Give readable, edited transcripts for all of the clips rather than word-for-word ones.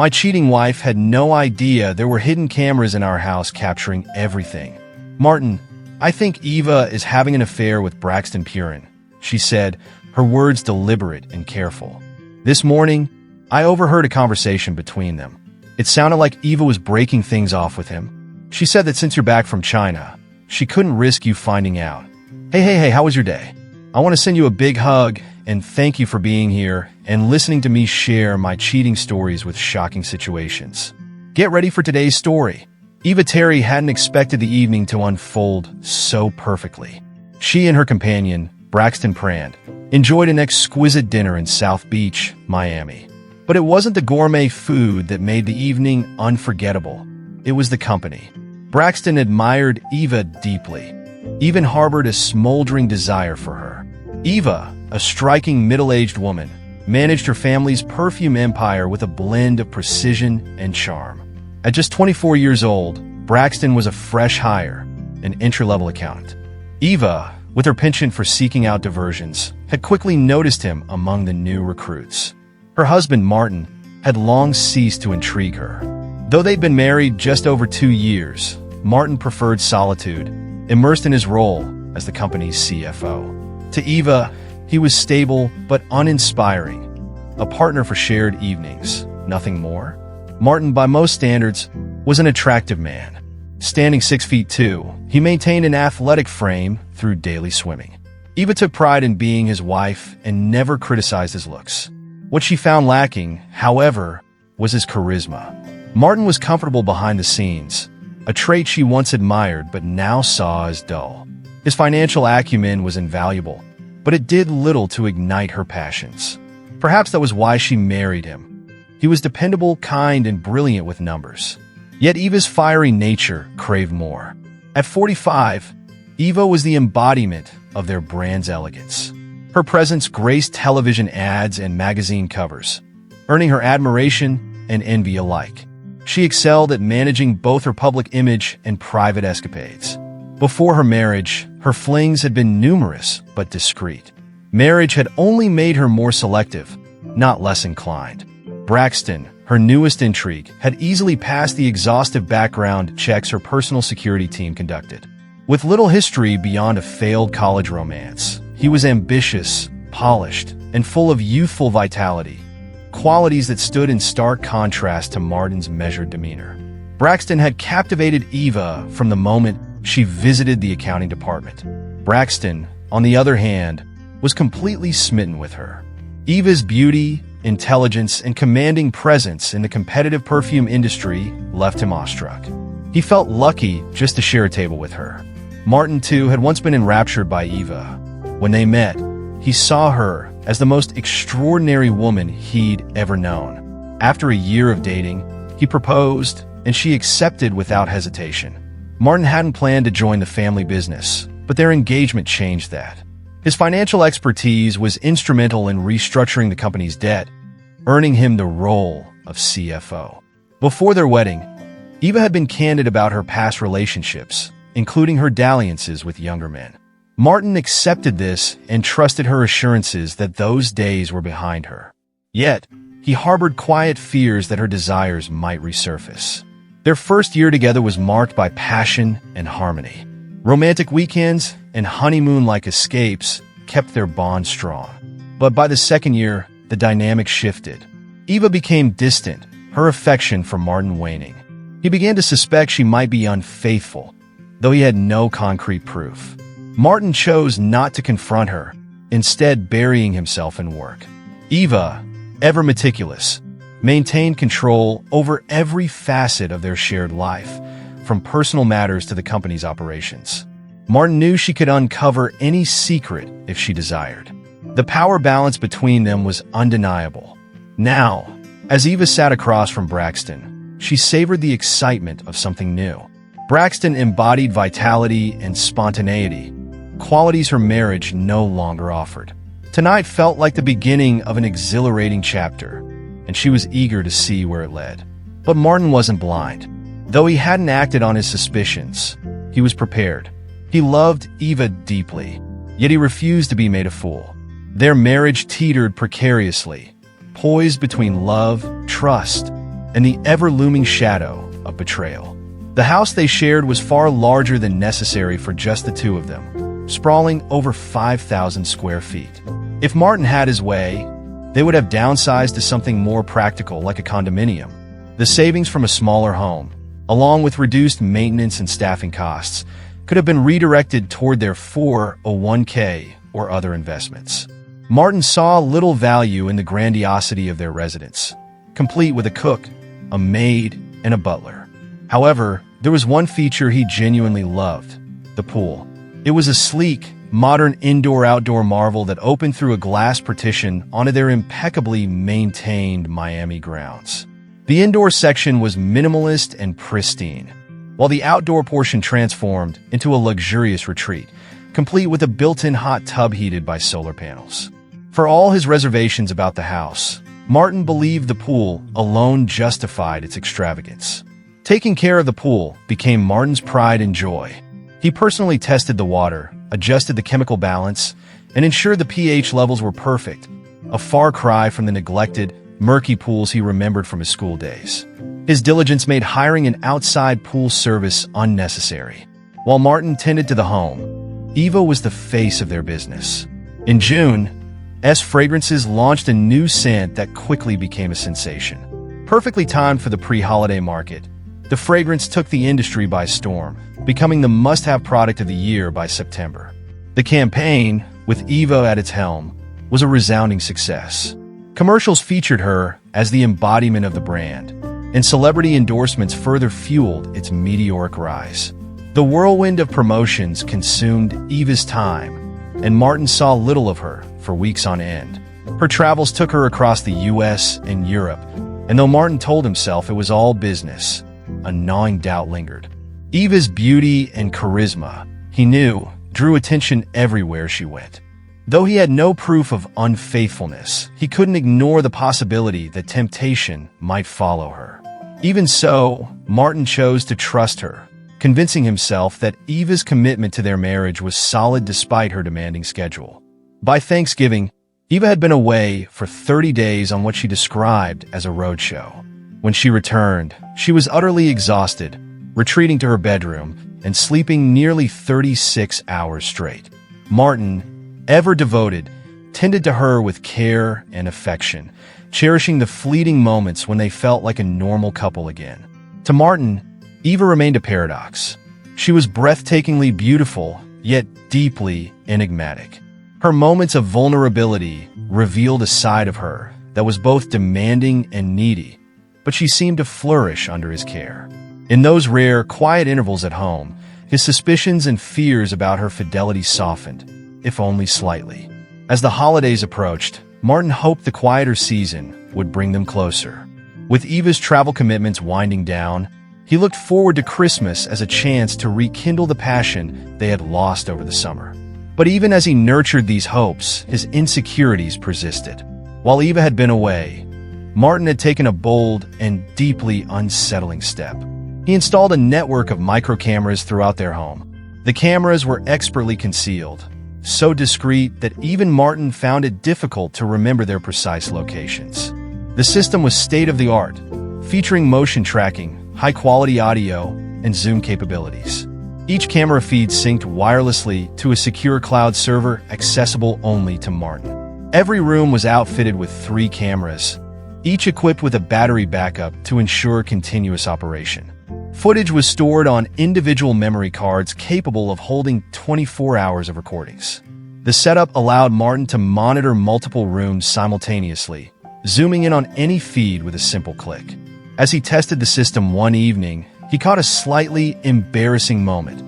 My cheating wife had no idea there were hidden cameras in our house capturing everything. Martin, I think Eva is having an affair with Braxton Purin, she said, her words deliberate and careful. This morning, I overheard a conversation between them. It sounded like Eva was breaking things off with him. She said that since you're back from China, she couldn't risk you finding out. Hey, how was your day? I want to send you a big hug and thank you for being here and listening to me share my cheating stories with shocking situations. Get ready for today's story. Eva Terry hadn't expected the evening to unfold so perfectly. She and her companion, Braxton Prand, enjoyed an exquisite dinner in South Beach, Miami. But it wasn't the gourmet food that made the evening unforgettable. It was the company. Braxton admired Eva deeply, even harbored a smoldering desire for her. Eva, a striking middle-aged woman, managed her family's perfume empire with a blend of precision and charm. At just 24 years old, Braxton was a fresh hire, an entry-level accountant. Eva, with her penchant for seeking out diversions, had quickly noticed him among the new recruits. Her husband, Martin, had long ceased to intrigue her. Though they'd been married just over 2 years, Martin preferred solitude, immersed in his role as the company's CFO. To Eva, he was stable but uninspiring, a partner for shared evenings, nothing more. Martin, by most standards, was an attractive man. Standing 6'2", he maintained an athletic frame through daily swimming. Eva took pride in being his wife and never criticized his looks. What she found lacking, however, was his charisma. Martin was comfortable behind the scenes, a trait she once admired but now saw as dull. His financial acumen was invaluable, but it did little to ignite her passions. Perhaps that was why she married him. He was dependable, kind, and brilliant with numbers. Yet Eva's fiery nature craved more. At 45, Eva was the embodiment of their brand's elegance. Her presence graced television ads and magazine covers, earning her admiration and envy alike. She excelled at managing both her public image and private escapades. Before her marriage, her flings had been numerous but discreet. Marriage had only made her more selective, not less inclined. Braxton, her newest intrigue, had easily passed the exhaustive background checks her personal security team conducted. With little history beyond a failed college romance, he was ambitious, polished, and full of youthful vitality, qualities that stood in stark contrast to Martin's measured demeanor. Braxton had captivated Eva from the moment she visited the accounting department. Braxton, on the other hand, was completely smitten with her. Eva's beauty, intelligence, and commanding presence in the competitive perfume industry left him awestruck. He felt lucky just to share a table with her. Martin, too, had once been enraptured by Eva. When they met, he saw her as the most extraordinary woman he'd ever known. After a year of dating, he proposed, and she accepted without hesitation. Martin hadn't planned to join the family business, but their engagement changed that. His financial expertise was instrumental in restructuring the company's debt, earning him the role of CFO. Before their wedding, Eva had been candid about her past relationships, including her dalliances with younger men. Martin accepted this and trusted her assurances that those days were behind her. Yet, he harbored quiet fears that her desires might resurface. Their first year together was marked by passion and harmony. Romantic weekends and honeymoon-like escapes kept their bond strong. But by the second year, the dynamic shifted. Eva became distant, her affection for Martin waning. He began to suspect she might be unfaithful, though he had no concrete proof. Martin chose not to confront her, instead burying himself in work. Eva, ever meticulous, maintained control over every facet of their shared life, from personal matters to the company's operations. Martin knew she could uncover any secret if she desired. The power balance between them was undeniable. Now, as Eva sat across from Braxton, she savored the excitement of something new. Braxton embodied vitality and spontaneity, qualities her marriage no longer offered. Tonight felt like the beginning of an exhilarating chapter, and she was eager to see where it led. But Martin wasn't blind. Though he hadn't acted on his suspicions, he was prepared. He loved Eva deeply, yet he refused to be made a fool. Their marriage teetered precariously, poised between love, trust, and the ever-looming shadow of betrayal. The house they shared was far larger than necessary for just the two of them, sprawling over 5,000 square feet. If Martin had his way, they would have downsized to something more practical like a condominium. The savings from a smaller home, along with reduced maintenance and staffing costs, could have been redirected toward their 401k or other investments. Martin saw little value in the grandiosity of their residence, complete with a cook, a maid, and a butler. However, there was one feature he genuinely loved: the pool. It was a sleek, modern indoor-outdoor marvel that opened through a glass partition onto their impeccably maintained Miami grounds. The indoor section was minimalist and pristine, while the outdoor portion transformed into a luxurious retreat, complete with a built-in hot tub heated by solar panels. For all his reservations about the house, Martin believed the pool alone justified its extravagance. Taking care of the pool became Martin's pride and joy. He personally tested the water, adjusted the chemical balance, and ensured the pH levels were perfect, a far cry from the neglected, murky pools he remembered from his school days. His diligence made hiring an outside pool service unnecessary. While Martin tended to the home, Eva was the face of their business. In June, S Fragrances launched a new scent that quickly became a sensation. Perfectly timed for the pre-holiday market, the fragrance took the industry by storm, becoming the must-have product of the year by September. The campaign, with Eva at its helm, was a resounding success. Commercials featured her as the embodiment of the brand, and celebrity endorsements further fueled its meteoric rise. The whirlwind of promotions consumed Eva's time, and Martin saw little of her for weeks on end. Her travels took her across the US and Europe, and though Martin told himself it was all business, a gnawing doubt lingered. Eva's beauty and charisma, he knew, drew attention everywhere she went. Though he had no proof of unfaithfulness, he couldn't ignore the possibility that temptation might follow her. Even so, Martin chose to trust her, convincing himself that Eva's commitment to their marriage was solid despite her demanding schedule. By Thanksgiving, Eva had been away for 30 days on what she described as a roadshow. When she returned, she was utterly exhausted, retreating to her bedroom and sleeping nearly 36 hours straight. Martin, ever devoted, tended to her with care and affection, cherishing the fleeting moments when they felt like a normal couple again. To Martin, Eva remained a paradox. She was breathtakingly beautiful, yet deeply enigmatic. Her moments of vulnerability revealed a side of her that was both demanding and needy, but she seemed to flourish under his care. In those rare, quiet intervals at home, his suspicions and fears about her fidelity softened, if only slightly. As the holidays approached, Martin hoped the quieter season would bring them closer. With Eva's travel commitments winding down, he looked forward to Christmas as a chance to rekindle the passion they had lost over the summer. But even as he nurtured these hopes, his insecurities persisted. While Eva had been away, Martin had taken a bold and deeply unsettling step. He installed a network of micro-cameras throughout their home. The cameras were expertly concealed, so discreet that even Martin found it difficult to remember their precise locations. The system was state-of-the-art, featuring motion tracking, high-quality audio, and zoom capabilities. Each camera feed synced wirelessly to a secure cloud server accessible only to Martin. Every room was outfitted with 3 cameras, each equipped with a battery backup to ensure continuous operation. Footage was stored on individual memory cards capable of holding 24 hours of recordings. The setup allowed Martin to monitor multiple rooms simultaneously, zooming in on any feed with a simple click. As he tested the system one evening, he caught a slightly embarrassing moment,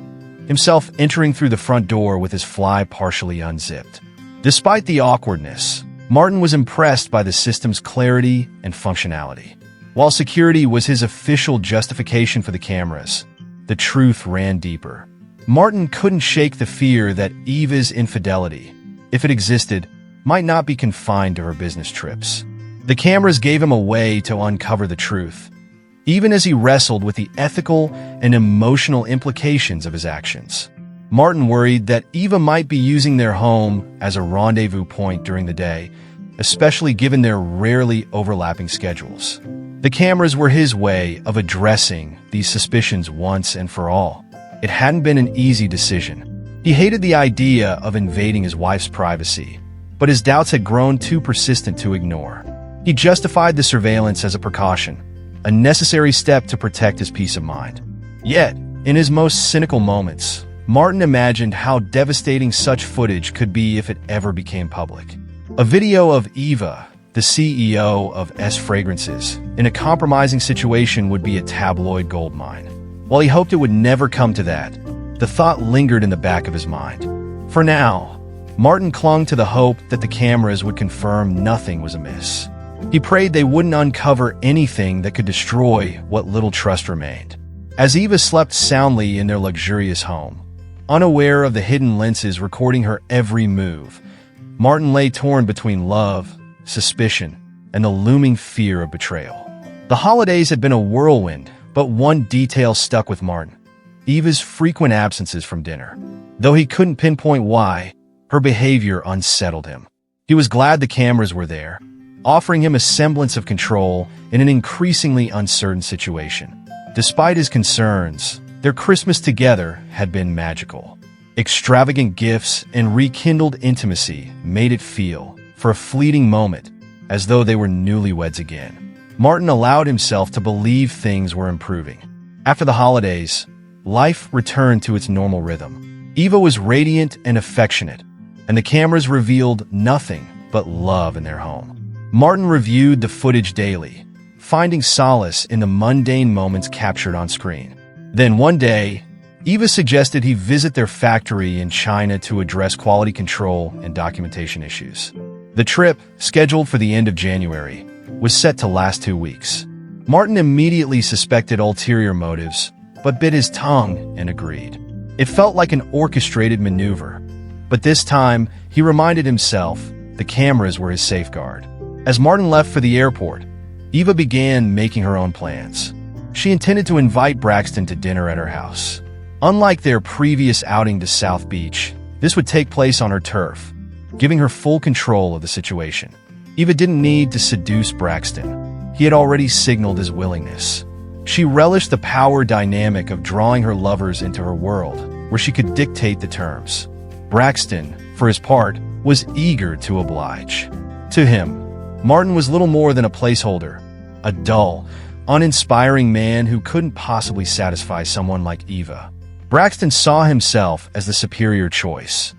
himself entering through the front door with his fly partially unzipped. Despite the awkwardness, Martin was impressed by the system's clarity and functionality. While security was his official justification for the cameras, the truth ran deeper. Martin couldn't shake the fear that Eva's infidelity, if it existed, might not be confined to her business trips. The cameras gave him a way to uncover the truth, even as he wrestled with the ethical and emotional implications of his actions. Martin worried that Eva might be using their home as a rendezvous point during the day, especially given their rarely overlapping schedules. The cameras were his way of addressing these suspicions once and for all. It hadn't been an easy decision. He hated the idea of invading his wife's privacy, but his doubts had grown too persistent to ignore. He justified the surveillance as a precaution, a necessary step to protect his peace of mind. Yet, in his most cynical moments, Martin imagined how devastating such footage could be if it ever became public. A video of Eva, the CEO of S Fragrances, in a compromising situation would be a tabloid goldmine. While he hoped it would never come to that, the thought lingered in the back of his mind. For now, Martin clung to the hope that the cameras would confirm nothing was amiss. He prayed they wouldn't uncover anything that could destroy what little trust remained. As Eva slept soundly in their luxurious home, unaware of the hidden lenses recording her every move, Martin lay torn between love, suspicion, and the looming fear of betrayal. The holidays had been a whirlwind, but one detail stuck with Martin: Eva's frequent absences from dinner. Though he couldn't pinpoint why, her behavior unsettled him. He was glad the cameras were there, offering him a semblance of control in an increasingly uncertain situation. Despite his concerns, their Christmas together had been magical. Extravagant gifts and rekindled intimacy made it feel, for a fleeting moment, as though they were newlyweds again. Martin allowed himself to believe things were improving. After the holidays, life returned to its normal rhythm. Eva was radiant and affectionate, and the cameras revealed nothing but love in their home. Martin reviewed the footage daily, finding solace in the mundane moments captured on screen. Then one day, Eva suggested he visit their factory in China to address quality control and documentation issues. The trip, scheduled for the end of January, was set to last 2 weeks. Martin immediately suspected ulterior motives, but bit his tongue and agreed. It felt like an orchestrated maneuver, but this time he reminded himself the cameras were his safeguard. As Martin left for the airport, Eva began making her own plans. She intended to invite Braxton to dinner at her house. Unlike their previous outing to South Beach, this would take place on her turf, giving her full control of the situation. Eva didn't need to seduce Braxton. He had already signaled his willingness. She relished the power dynamic of drawing her lovers into her world, where she could dictate the terms. Braxton, for his part, was eager to oblige. To him, Martin was little more than a placeholder, a dull, uninspiring man who couldn't possibly satisfy someone like Eva. Braxton saw himself as the superior choice,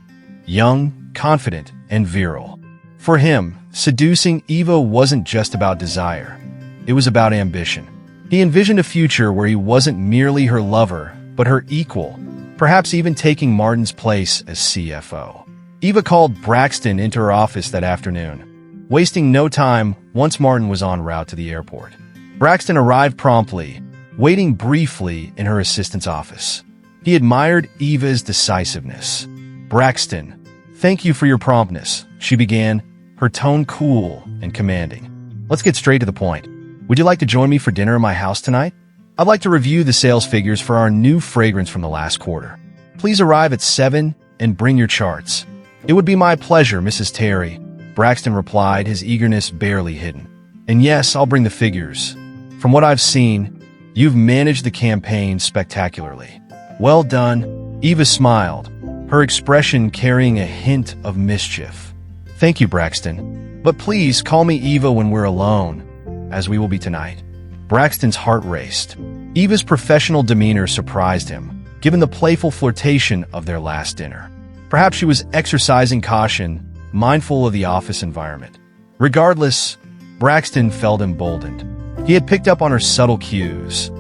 young, confident, and virile. For him, seducing Eva wasn't just about desire. It was about ambition. He envisioned a future where he wasn't merely her lover, but her equal, perhaps even taking Martin's place as CFO. Eva called Braxton into her office that afternoon, wasting no time once Martin was en route to the airport. Braxton arrived promptly, waiting briefly in her assistant's office. He admired Eva's decisiveness. "Braxton, thank you for your promptness," she began, her tone cool and commanding. "Let's get straight to the point. Would you like to join me for dinner in my house tonight? I'd like to review the sales figures for our new fragrance from the last quarter. Please arrive at 7 and bring your charts." "It would be my pleasure, Mrs. Terry," Braxton replied, his eagerness barely hidden. "And yes, I'll bring the figures. From what I've seen, you've managed the campaign spectacularly." "Well done," Eva smiled, her expression carrying a hint of mischief. "Thank you, Braxton. But please call me Eva when we're alone, as we will be tonight." Braxton's heart raced. Eva's professional demeanor surprised him, given the playful flirtation of their last dinner. Perhaps she was exercising caution, mindful of the office environment. Regardless, Braxton felt emboldened. He had picked up on her subtle cues.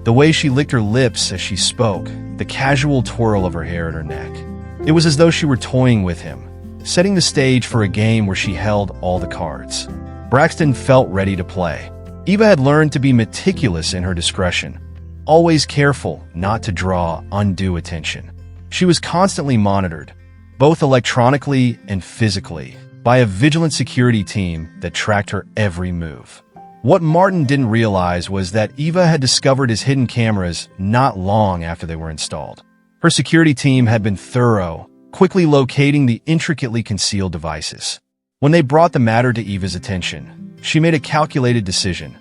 The way she licked her lips as she spoke, the casual twirl of her hair at her neck. It was as though she were toying with him, setting the stage for a game where she held all the cards. Braxton felt ready to play. Eva had learned to be meticulous in her discretion, always careful not to draw undue attention. She was constantly monitored, both electronically and physically, by a vigilant security team that tracked her every move. What Martin didn't realize was that Eva had discovered his hidden cameras not long after they were installed. Her security team had been thorough, quickly locating the intricately concealed devices. When they brought the matter to Eva's attention, she made a calculated decision.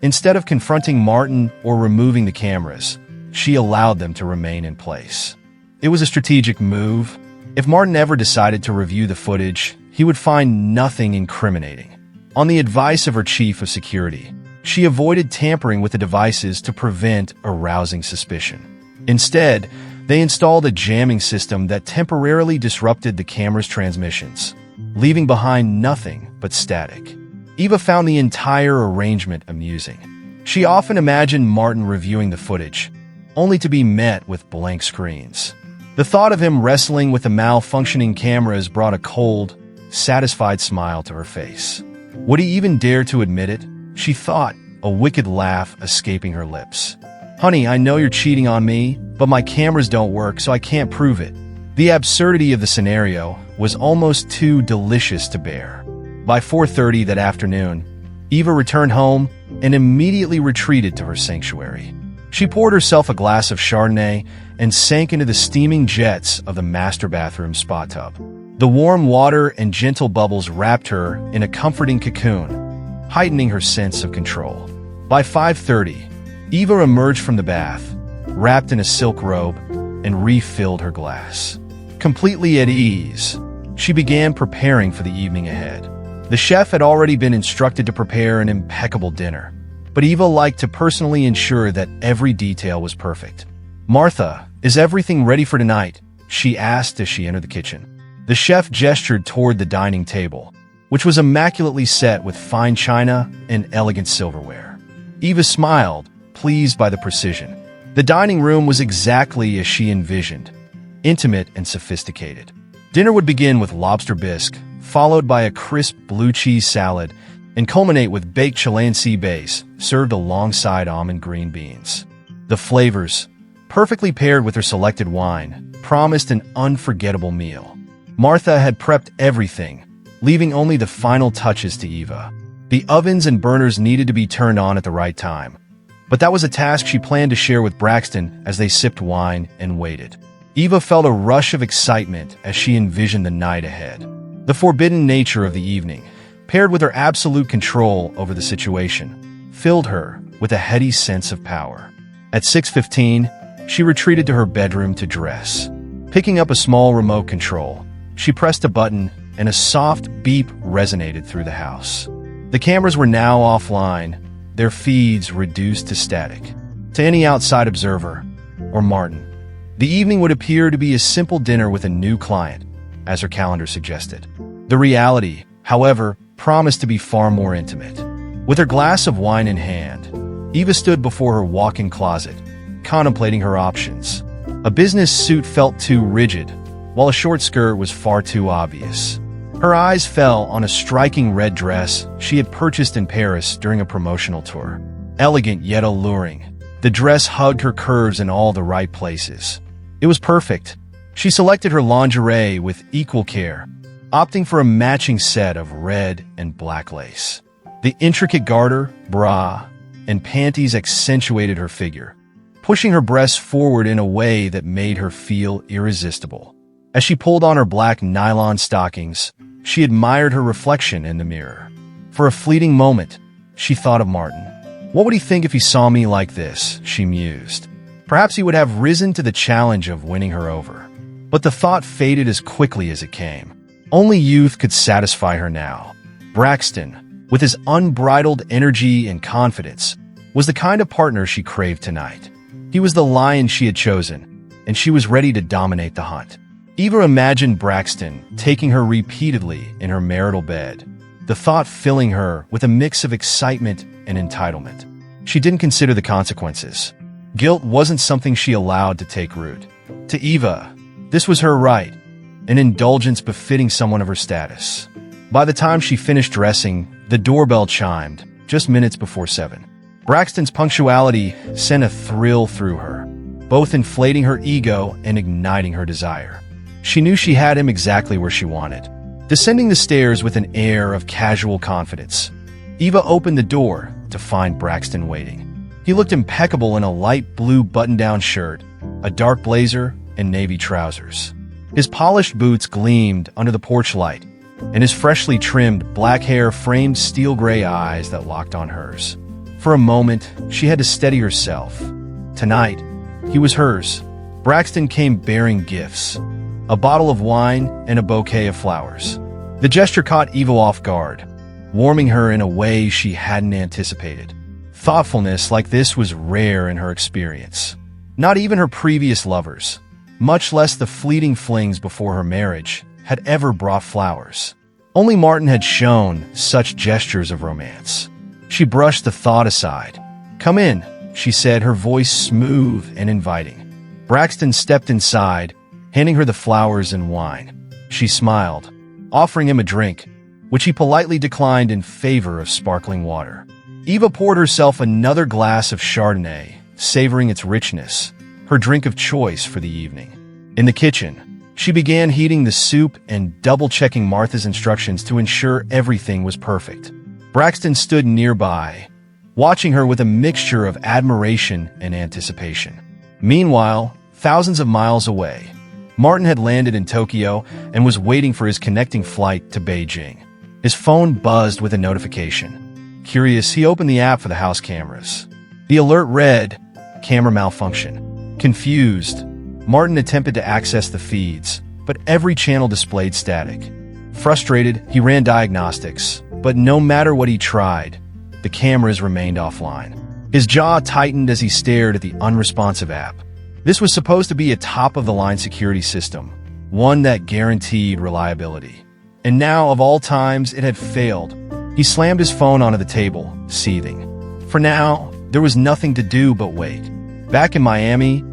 Instead of confronting Martin or removing the cameras, she allowed them to remain in place. It was a strategic move. If Martin ever decided to review the footage, he would find nothing incriminating. On the advice of her chief of security, she avoided tampering with the devices to prevent arousing suspicion. Instead, they installed a jamming system that temporarily disrupted the camera's transmissions, leaving behind nothing but static. Eva found the entire arrangement amusing. She often imagined Martin reviewing the footage, only to be met with blank screens. The thought of him wrestling with the malfunctioning cameras brought a cold, satisfied smile to her face. Would he even dare to admit it? She thought, a wicked laugh escaping her lips. Honey, I know you're cheating on me, but my cameras don't work, so I can't prove it. The absurdity of the scenario was almost too delicious to bear. By 4:30 that afternoon, Eva returned home and immediately retreated to her sanctuary. She poured herself a glass of Chardonnay and sank into the steaming jets of the master bathroom spa tub. The warm water and gentle bubbles wrapped her in a comforting cocoon, heightening her sense of control. By 5:30, Eva emerged from the bath, wrapped in a silk robe, and refilled her glass. Completely at ease, she began preparing for the evening ahead. The chef had already been instructed to prepare an impeccable dinner, but Eva liked to personally ensure that every detail was perfect. "Martha, is everything ready for tonight?" she asked as she entered the kitchen. The chef gestured toward the dining table, which was immaculately set with fine china and elegant silverware. Eva smiled, pleased by the precision. The dining room was exactly as she envisioned, intimate and sophisticated. Dinner would begin with lobster bisque, followed by a crisp blue cheese salad, and culminate with baked Chilean sea bass, served alongside almond green beans. The flavors, perfectly paired with her selected wine, promised an unforgettable meal. Martha had prepped everything, leaving only the final touches to Eva. The ovens and burners needed to be turned on at the right time, but that was a task she planned to share with Braxton as they sipped wine and waited. Eva felt a rush of excitement as she envisioned the night ahead. The forbidden nature of the evening, paired with her absolute control over the situation, filled her with a heady sense of power. At 6:15, she retreated to her bedroom to dress. Picking up a small remote control, she pressed a button and a soft beep resonated through the house. The cameras were now offline, their feeds reduced to static. To any outside observer, or Martin, the evening would appear to be a simple dinner with a new client, as her calendar suggested. The reality, however, promised to be far more intimate. With her glass of wine in hand, Eva stood before her walk-in closet, contemplating her options. A business suit felt too rigid, while a short skirt was far too obvious. Her eyes fell on a striking red dress she had purchased in Paris during a promotional tour. Elegant yet alluring, the dress hugged her curves in all the right places. It was perfect. She selected her lingerie with equal care, opting for a matching set of red and black lace. The intricate garter, bra, and panties accentuated her figure, pushing her breasts forward in a way that made her feel irresistible. As she pulled on her black nylon stockings, she admired her reflection in the mirror. For a fleeting moment, she thought of Martin. What would he think if he saw me like this? She mused. Perhaps he would have risen to the challenge of winning her over. But the thought faded as quickly as it came. Only youth could satisfy her now. Braxton, with his unbridled energy and confidence, was the kind of partner she craved tonight. He was the lion she had chosen, and she was ready to dominate the hunt. Eva imagined Braxton taking her repeatedly in her marital bed, the thought filling her with a mix of excitement and entitlement. She didn't consider the consequences. Guilt wasn't something she allowed to take root. To Eva, this was her right, an indulgence befitting someone of her status. By the time she finished dressing, the doorbell chimed, just minutes before 7. Braxton's punctuality sent a thrill through her, both inflating her ego and igniting her desire. She knew she had him exactly where she wanted. Descending the stairs with an air of casual confidence, Eva opened the door to find Braxton waiting. He looked impeccable in a light blue button-down shirt, a dark blazer, and navy trousers. His polished boots gleamed under the porch light, and his freshly trimmed black hair framed steel gray eyes that locked on hers. For a moment, she had to steady herself. Tonight, he was hers. Braxton came bearing gifts, a bottle of wine and a bouquet of flowers. The gesture caught Eva off guard, warming her in a way she hadn't anticipated. Thoughtfulness like this was rare in her experience. Not even her previous lovers, much less the fleeting flings before her marriage, had ever brought flowers. Only Martin had shown such gestures of romance. She brushed the thought aside. "Come in," she said, her voice smooth and inviting. Braxton stepped inside, handing her the flowers and wine. She smiled, offering him a drink, which he politely declined in favor of sparkling water. Eva poured herself another glass of Chardonnay, savoring its richness, her drink of choice for the evening. In the kitchen, she began heating the soup and double-checking Martha's instructions to ensure everything was perfect. Braxton stood nearby, watching her with a mixture of admiration and anticipation. Meanwhile, thousands of miles away, Martin had landed in Tokyo and was waiting for his connecting flight to Beijing. His phone buzzed with a notification. Curious, he opened the app for the house cameras. The alert read, "Camera malfunction." Confused, Martin attempted to access the feeds, but every channel displayed static. Frustrated, he ran diagnostics, but no matter what he tried, the cameras remained offline. His jaw tightened as he stared at the unresponsive app. This was supposed to be a top-of-the-line security system, one that guaranteed reliability. And now, of all times, it had failed. He slammed his phone onto the table, seething. For now, there was nothing to do but wait. Back in Miami,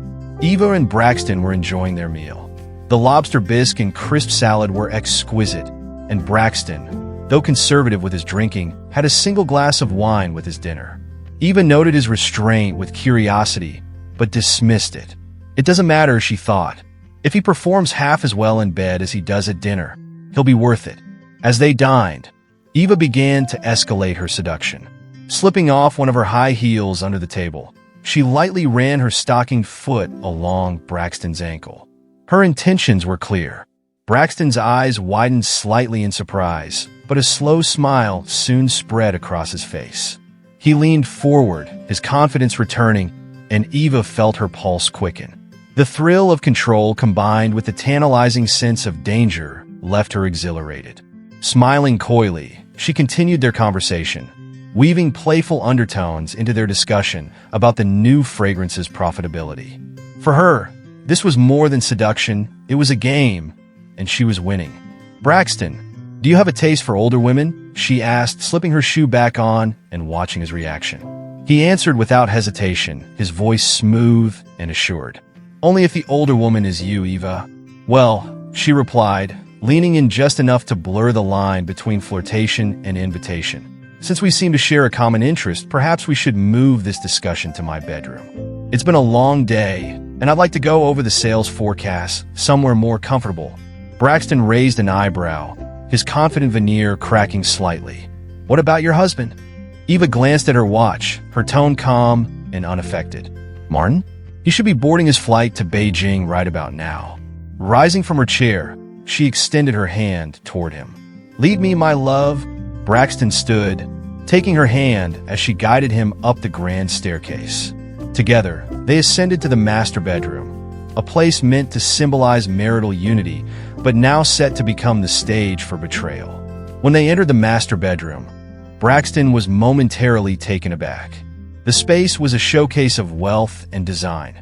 Eva and Braxton were enjoying their meal. The lobster bisque and crisp salad were exquisite, and Braxton, though conservative with his drinking, had a single glass of wine with his dinner. Eva noted his restraint with curiosity, but dismissed it. It doesn't matter, she thought. If he performs half as well in bed as he does at dinner, he'll be worth it. As they dined, Eva began to escalate her seduction. Slipping off one of her high heels under the table, she lightly ran her stockinged foot along Braxton's ankle. Her intentions were clear. Braxton's eyes widened slightly in surprise, but a slow smile soon spread across his face. He leaned forward, his confidence returning, and Eva felt her pulse quicken. The thrill of control combined with the tantalizing sense of danger left her exhilarated. Smiling coyly, she continued their conversation, weaving playful undertones into their discussion about the new fragrance's profitability. For her, this was more than seduction, it was a game, and she was winning. "Braxton, do you have a taste for older women?" she asked, slipping her shoe back on and watching his reaction. He answered without hesitation, his voice smooth and assured. "Only if the older woman is you, Eva." "Well," she replied, leaning in just enough to blur the line between flirtation and invitation. "Since we seem to share a common interest, perhaps we should move this discussion to my bedroom. It's been a long day, and I'd like to go over the sales forecast somewhere more comfortable." Braxton raised an eyebrow, his confident veneer cracking slightly. "What about your husband?" Eva glanced at her watch, her tone calm and unaffected. "Martin? He should be boarding his flight to Beijing right about now." Rising from her chair, she extended her hand toward him. "Lead me, my love." Braxton stood, taking her hand as she guided him up the grand staircase. Together, they ascended to the master bedroom, a place meant to symbolize marital unity, but now set to become the stage for betrayal. When they entered the master bedroom, Braxton was momentarily taken aback. The space was a showcase of wealth and design.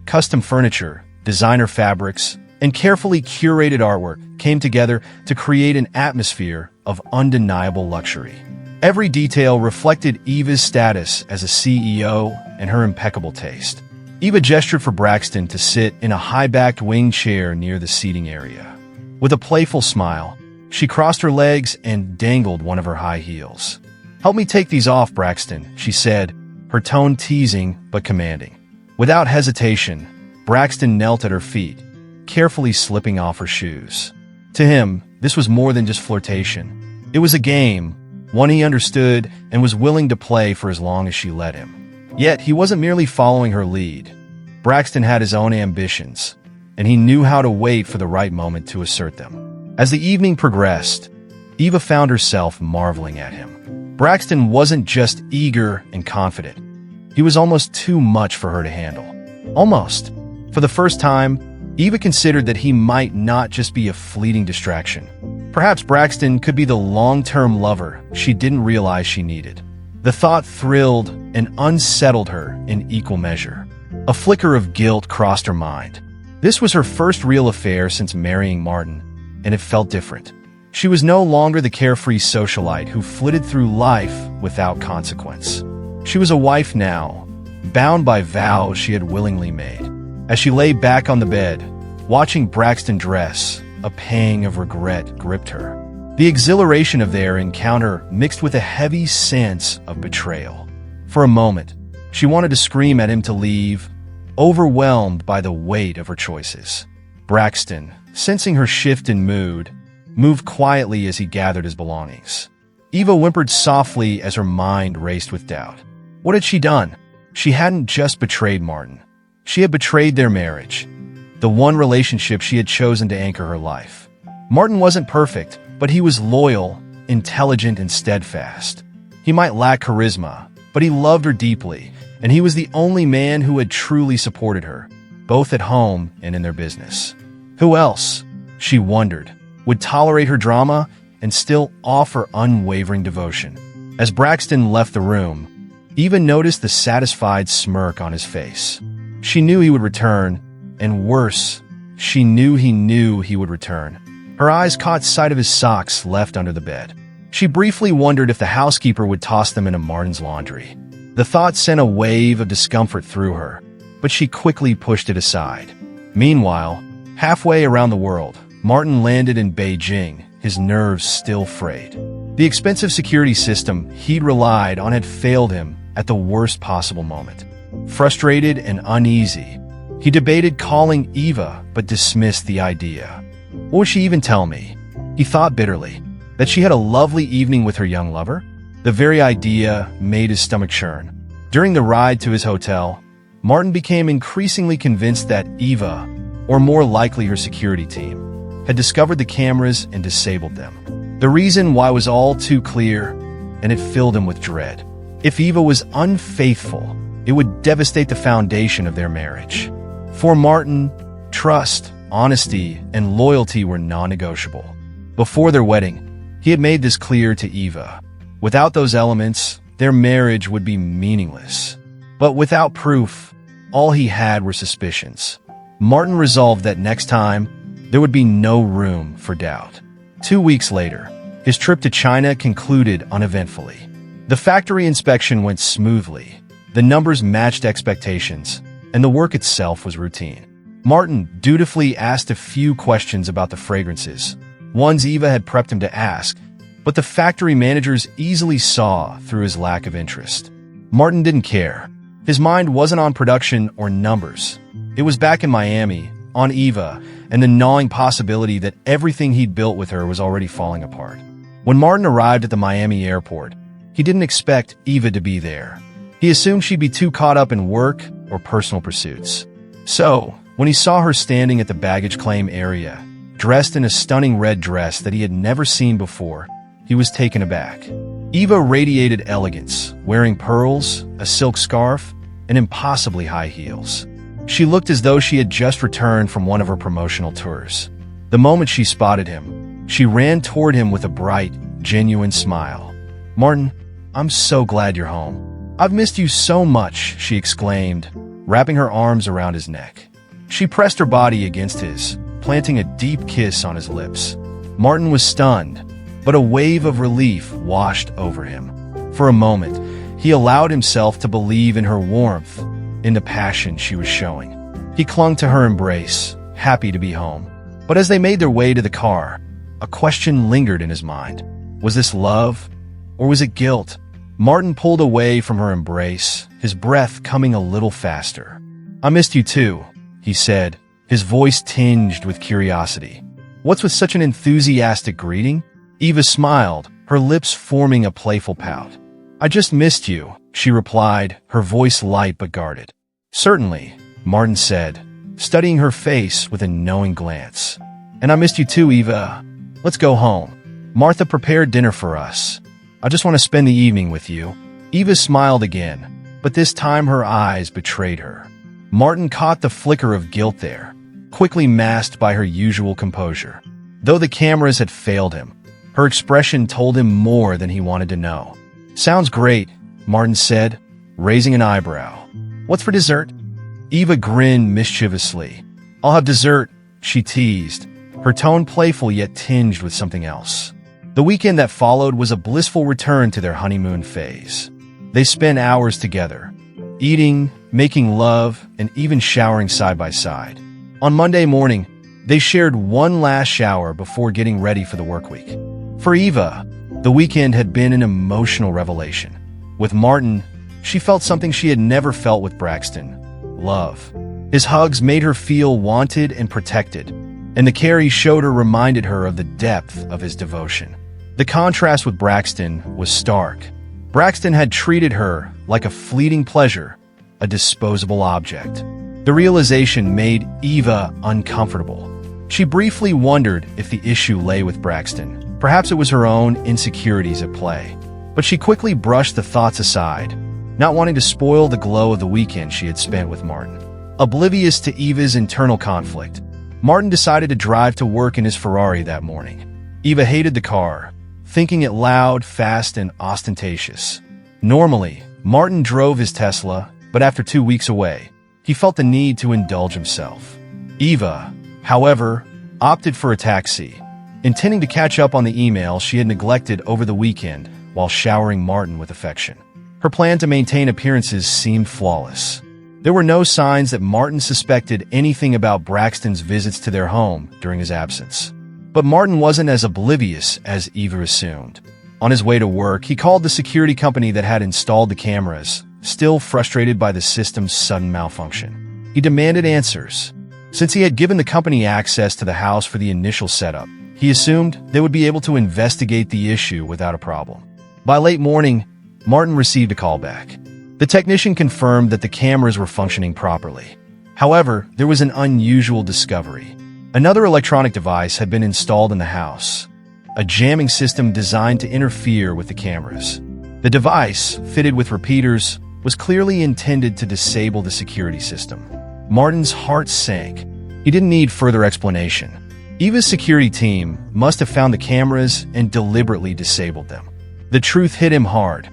Custom furniture, designer fabrics, and carefully curated artwork came together to create an atmosphere of undeniable luxury. Every detail reflected Eva's status as a CEO and her impeccable taste. Eva gestured for Braxton to sit in a high-backed wing chair near the seating area. With a playful smile, she crossed her legs and dangled one of her high heels. "Help me take these off, Braxton," she said, her tone teasing but commanding. Without hesitation, Braxton knelt at her feet, carefully slipping off her shoes. To him, this was more than just flirtation. It was a game, one he understood and was willing to play for as long as she let him. Yet he wasn't merely following her lead. Braxton had his own ambitions, and he knew how to wait for the right moment to assert them. As the evening progressed, Eva found herself marveling at him. Braxton wasn't just eager and confident. He was almost too much for her to handle. Almost. For the first time, Eva considered that he might not just be a fleeting distraction. Perhaps Braxton could be the long-term lover she didn't realize she needed. The thought thrilled and unsettled her in equal measure. A flicker of guilt crossed her mind. This was her first real affair since marrying Martin, and it felt different. She was no longer the carefree socialite who flitted through life without consequence. She was a wife now, bound by vows she had willingly made. As she lay back on the bed, watching Braxton dress, a pang of regret gripped her. The exhilaration of their encounter mixed with a heavy sense of betrayal. For a moment, she wanted to scream at him to leave, overwhelmed by the weight of her choices. Braxton, sensing her shift in mood, moved quietly as he gathered his belongings. Eva whimpered softly as her mind raced with doubt. What had she done? She hadn't just betrayed Martin. She had betrayed their marriage, the one relationship she had chosen to anchor her life. Martin wasn't perfect, but he was loyal, intelligent, and steadfast. He might lack charisma, but he loved her deeply, and he was the only man who had truly supported her, both at home and in their business. Who else, she wondered, would tolerate her drama and still offer unwavering devotion? As Braxton left the room, Eva noticed the satisfied smirk on his face. She knew he would return, and worse, she knew he would return. Her eyes caught sight of his socks left under the bed. She briefly wondered if the housekeeper would toss them into Martin's laundry. The thought sent a wave of discomfort through her, but she quickly pushed it aside. Meanwhile, halfway around the world, Martin landed in Beijing, his nerves still frayed. The expensive security system he'd relied on had failed him at the worst possible moment. Frustrated and uneasy, he debated calling Eva but dismissed the idea. What would she even tell me? He thought bitterly. That she had a lovely evening with her young lover? The very idea made his stomach churn. During the ride to his hotel, Martin became increasingly convinced that Eva, or more likely her security team, had discovered the cameras and disabled them. The reason why was all too clear, and it filled him with dread. If Eva was unfaithful, it would devastate the foundation of their marriage. For Martin, trust, honesty, and loyalty were non-negotiable. Before their wedding, he had made this clear to Eva. Without those elements, their marriage would be meaningless. But without proof, all he had were suspicions. Martin resolved that next time, there would be no room for doubt. 2 weeks later, his trip to China concluded uneventfully. The factory inspection went smoothly, the numbers matched expectations, and the work itself was routine. Martin dutifully asked a few questions about the fragrances, ones Eva had prepped him to ask, but the factory managers easily saw through his lack of interest. Martin didn't care. His mind wasn't on production or numbers. It was back in Miami, on Eva, and the gnawing possibility that everything he'd built with her was already falling apart. When Martin arrived at the Miami airport, he didn't expect Eva to be there. He assumed she'd be too caught up in work or personal pursuits. So, when he saw her standing at the baggage claim area, dressed in a stunning red dress that he had never seen before, he was taken aback. Eva radiated elegance, wearing pearls, a silk scarf, and impossibly high heels. She looked as though she had just returned from one of her promotional tours. The moment she spotted him, she ran toward him with a bright, genuine smile. "Martin, I'm so glad you're home. I've missed you so much," she exclaimed, wrapping her arms around his neck. She pressed her body against his, planting a deep kiss on his lips. Martin was stunned, but a wave of relief washed over him. For a moment, he allowed himself to believe in her warmth, in the passion she was showing. He clung to her embrace, happy to be home. But as they made their way to the car, a question lingered in his mind. Was this love, or was it guilt? Martin pulled away from her embrace, his breath coming a little faster. "I missed you too," he said, his voice tinged with curiosity. "What's with such an enthusiastic greeting?" Eva smiled, her lips forming a playful pout. "I just missed you," she replied, her voice light but guarded. "Certainly," Martin said, studying her face with a knowing glance. "And I missed you too, Eva. Let's go home. Martha prepared dinner for us." I just want to spend the evening with you." Eva smiled again, but this time her eyes betrayed her. Martin caught the flicker of guilt there, quickly masked by her usual composure. Though the cameras had failed him, her expression told him more than he wanted to know. "Sounds great," Martin said, raising an eyebrow. "What's for dessert?" Eva grinned mischievously. "I'll have dessert," she teased, her tone playful yet tinged with something else. The weekend that followed was a blissful return to their honeymoon phase. They spent hours together, eating, making love, and even showering side by side. On Monday morning, they shared one last shower before getting ready for the work week. For Eva, the weekend had been an emotional revelation. With Martin, she felt something she had never felt with Braxton: love. His hugs made her feel wanted and protected, and the care he showed her reminded her of the depth of his devotion. The contrast with Braxton was stark. Braxton had treated her like a fleeting pleasure, a disposable object. The realization made Eva uncomfortable. She briefly wondered if the issue lay with Braxton. Perhaps it was her own insecurities at play. But she quickly brushed the thoughts aside, not wanting to spoil the glow of the weekend she had spent with Martin. Oblivious to Eva's internal conflict, Martin decided to drive to work in his Ferrari that morning. Eva hated the car, thinking it loud, fast, and ostentatious. Normally, Martin drove his Tesla, but after 2 weeks away, he felt the need to indulge himself. Eva, however, opted for a taxi, intending to catch up on the email she had neglected over the weekend while showering Martin with affection. Her plan to maintain appearances seemed flawless. There were no signs that Martin suspected anything about Braxton's visits to their home during his absence. But Martin wasn't as oblivious as Eva assumed. On his way to work, he called the security company that had installed the cameras, still frustrated by the system's sudden malfunction. He demanded answers. Since he had given the company access to the house for the initial setup, he assumed they would be able to investigate the issue without a problem. By late morning, Martin received a call back. The technician confirmed that the cameras were functioning properly. However, there was an unusual discovery. Another electronic device had been installed in the house, a jamming system designed to interfere with the cameras. The device, fitted with repeaters, was clearly intended to disable the security system. Martin's heart sank. He didn't need further explanation. Eva's security team must have found the cameras and deliberately disabled them. The truth hit him hard.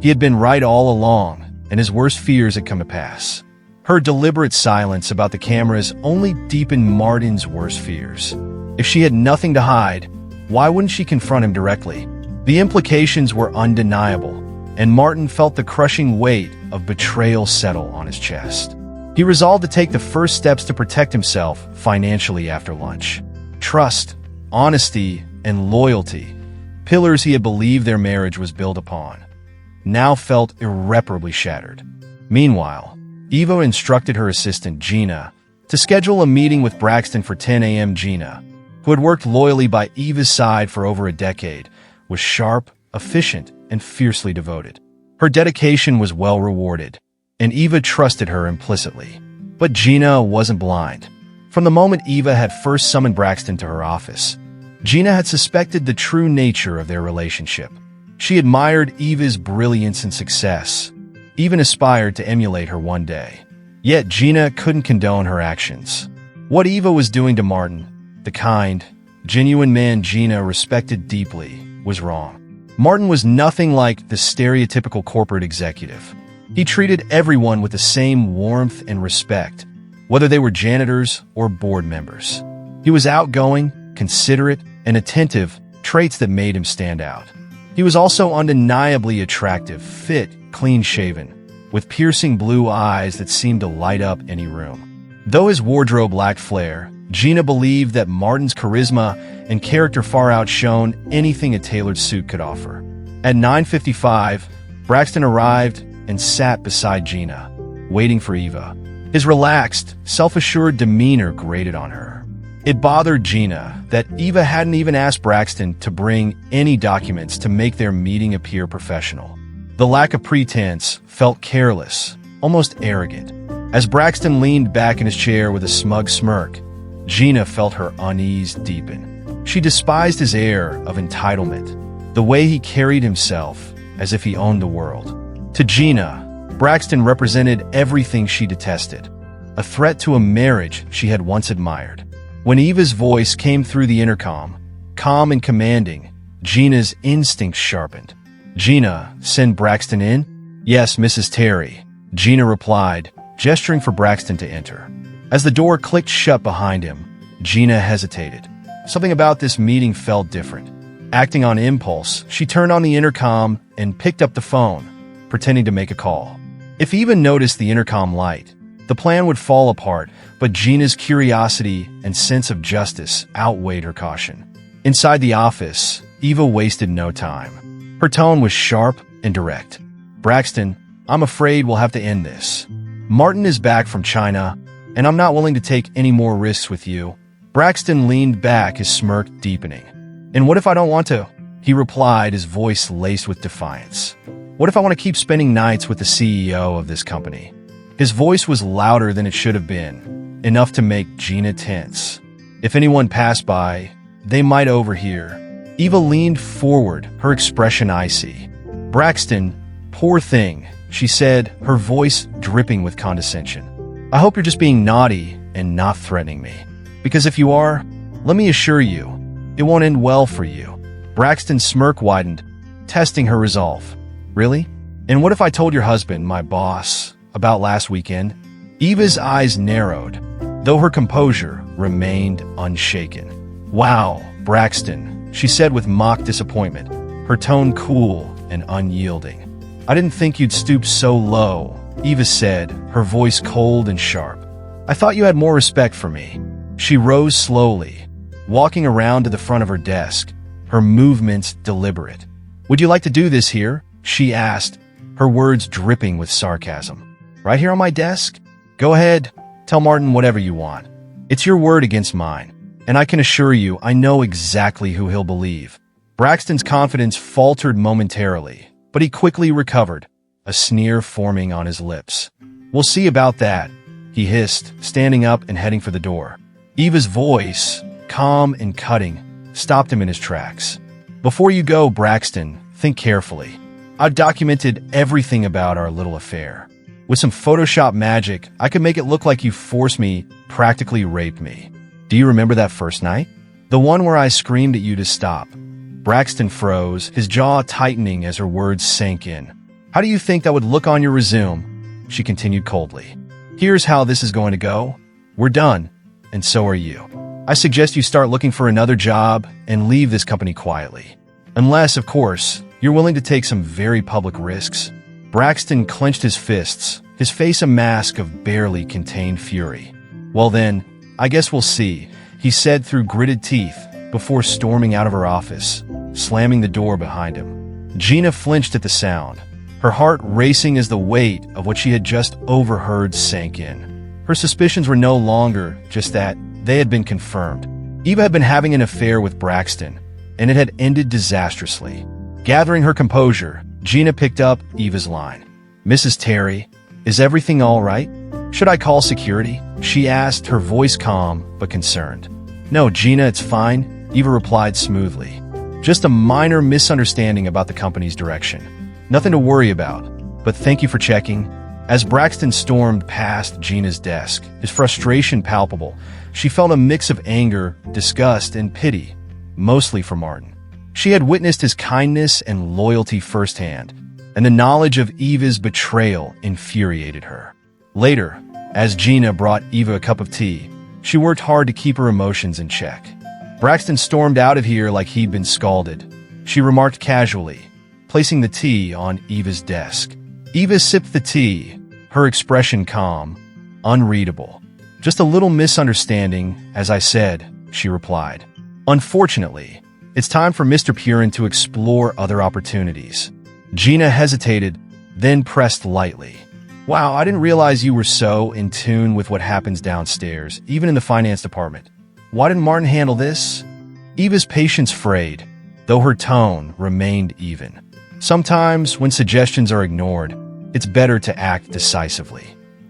He had been right all along, and his worst fears had come to pass. Her deliberate silence about the cameras only deepened Martin's worst fears. If she had nothing to hide, why wouldn't she confront him directly? The implications were undeniable, and Martin felt the crushing weight of betrayal settle on his chest. He resolved to take the first steps to protect himself financially after lunch. Trust, honesty, and loyalty, pillars he had believed their marriage was built upon, now felt irreparably shattered. Meanwhile, Eva instructed her assistant, Gina, to schedule a meeting with Braxton for 10 a.m. Gina, who had worked loyally by Eva's side for over a decade, was sharp, efficient, and fiercely devoted. Her dedication was well rewarded, and Eva trusted her implicitly. But Gina wasn't blind. From the moment Eva had first summoned Braxton to her office, Gina had suspected the true nature of their relationship. She admired Eva's brilliance and success, even aspired to emulate her one day. Yet Gina couldn't condone her actions. What Eva was doing to Martin, the kind, genuine man Gina respected deeply, was wrong. Martin was nothing like the stereotypical corporate executive. He treated everyone with the same warmth and respect, whether they were janitors or board members. He was outgoing, considerate, and attentive, traits that made him stand out. He was also undeniably attractive, fit, clean-shaven, with piercing blue eyes that seemed to light up any room. Though his wardrobe lacked flair, Gina believed that Martin's charisma and character far outshone anything a tailored suit could offer. At 9:55, Braxton arrived and sat beside Gina, waiting for Eva. His relaxed, self-assured demeanor grated on her. It bothered Gina that Eva hadn't even asked Braxton to bring any documents to make their meeting appear professional. The lack of pretense felt careless, almost arrogant. As Braxton leaned back in his chair with a smug smirk, Gina felt her unease deepen. She despised his air of entitlement, the way he carried himself as if he owned the world. To Gina, Braxton represented everything she detested, a threat to a marriage she had once admired. When Eva's voice came through the intercom, calm and commanding, Gina's instincts sharpened. "Gina, send Braxton in?" "Yes, Mrs. Terry," Gina replied, gesturing for Braxton to enter. As the door clicked shut behind him, Gina hesitated. Something about this meeting felt different. Acting on impulse, she turned on the intercom and picked up the phone, pretending to make a call. If Eva noticed the intercom light, the plan would fall apart, but Gina's curiosity and sense of justice outweighed her caution. Inside the office, Eva wasted no time. Her tone was sharp and direct. "Braxton, I'm afraid we'll have to end this. Martin is back from China, and I'm not willing to take any more risks with you." Braxton leaned back, his smirk deepening. "And what if I don't want to?" he replied, his voice laced with defiance. "What if I want to keep spending nights with the CEO of this company?" His voice was louder than it should have been, enough to make Gina tense. If anyone passed by, they might overhear. Eva leaned forward, her expression icy. "Braxton, poor thing," she said, her voice dripping with condescension. "I hope you're just being naughty and not threatening me. Because if you are, let me assure you, it won't end well for you." Braxton's smirk widened, testing her resolve. "Really? And what if I told your husband, my boss, about last weekend?" Eva's eyes narrowed, though her composure remained unshaken. "Wow, Braxton," she said with mock disappointment, her tone cool and unyielding. "I didn't think you'd stoop so low," Eva said, her voice cold and sharp. "I thought you had more respect for me." She rose slowly, walking around to the front of her desk, her movements deliberate. "Would you like to do this here?" she asked, her words dripping with sarcasm. "Right here on my desk? Go ahead, tell Martin whatever you want. It's your word against mine, and I can assure you I know exactly who he'll believe." Braxton's confidence faltered momentarily, but he quickly recovered, a sneer forming on his lips. "We'll see about that," he hissed, standing up and heading for the door. Eva's voice, calm and cutting, stopped him in his tracks. "Before you go, Braxton, think carefully. I've documented everything about our little affair. With some Photoshop magic, I could make it look like you forced me, practically raped me. Do you remember that first night? The one where I screamed at you to stop?" Braxton froze, his jaw tightening as her words sank in. "How do you think that would look on your resume?" she continued coldly. "Here's how this is going to go. We're done, and so are you. I suggest you start looking for another job and leave this company quietly. Unless, of course, you're willing to take some very public risks." Braxton clenched his fists, his face a mask of barely contained fury. "Well then, I guess we'll see," he said through gritted teeth before storming out of her office, slamming the door behind him. Gina flinched at the sound, her heart racing as the weight of what she had just overheard sank in. Her suspicions were no longer just that, they had been confirmed. Eva had been having an affair with Braxton, and it had ended disastrously. Gathering her composure, Gina picked up Eva's line. "Mrs. Terry, is everything all right? Should I call security?" she asked, her voice calm but concerned. "No, Gina, it's fine," Eva replied smoothly. "Just a minor misunderstanding about the company's direction. Nothing to worry about, but thank you for checking." As Braxton stormed past Gina's desk, his frustration palpable, she felt a mix of anger, disgust, and pity, mostly for Martin. She had witnessed his kindness and loyalty firsthand, and the knowledge of Eva's betrayal infuriated her. Later, as Gina brought Eva a cup of tea, she worked hard to keep her emotions in check. Braxton stormed out of here like he'd been scalded. She remarked casually, placing the tea on Eva's desk. Eva sipped the tea, her expression calm, unreadable. "Just a little misunderstanding, as I said," she replied. "Unfortunately, it's time for Mr. Purin to explore other opportunities." Gina hesitated, then pressed lightly. "Wow, I didn't realize you were so in tune with what happens downstairs, even in the finance department. Why didn't Martin handle this?" Eva's patience frayed, though her tone remained even. "Sometimes, when suggestions are ignored, it's better to act decisively.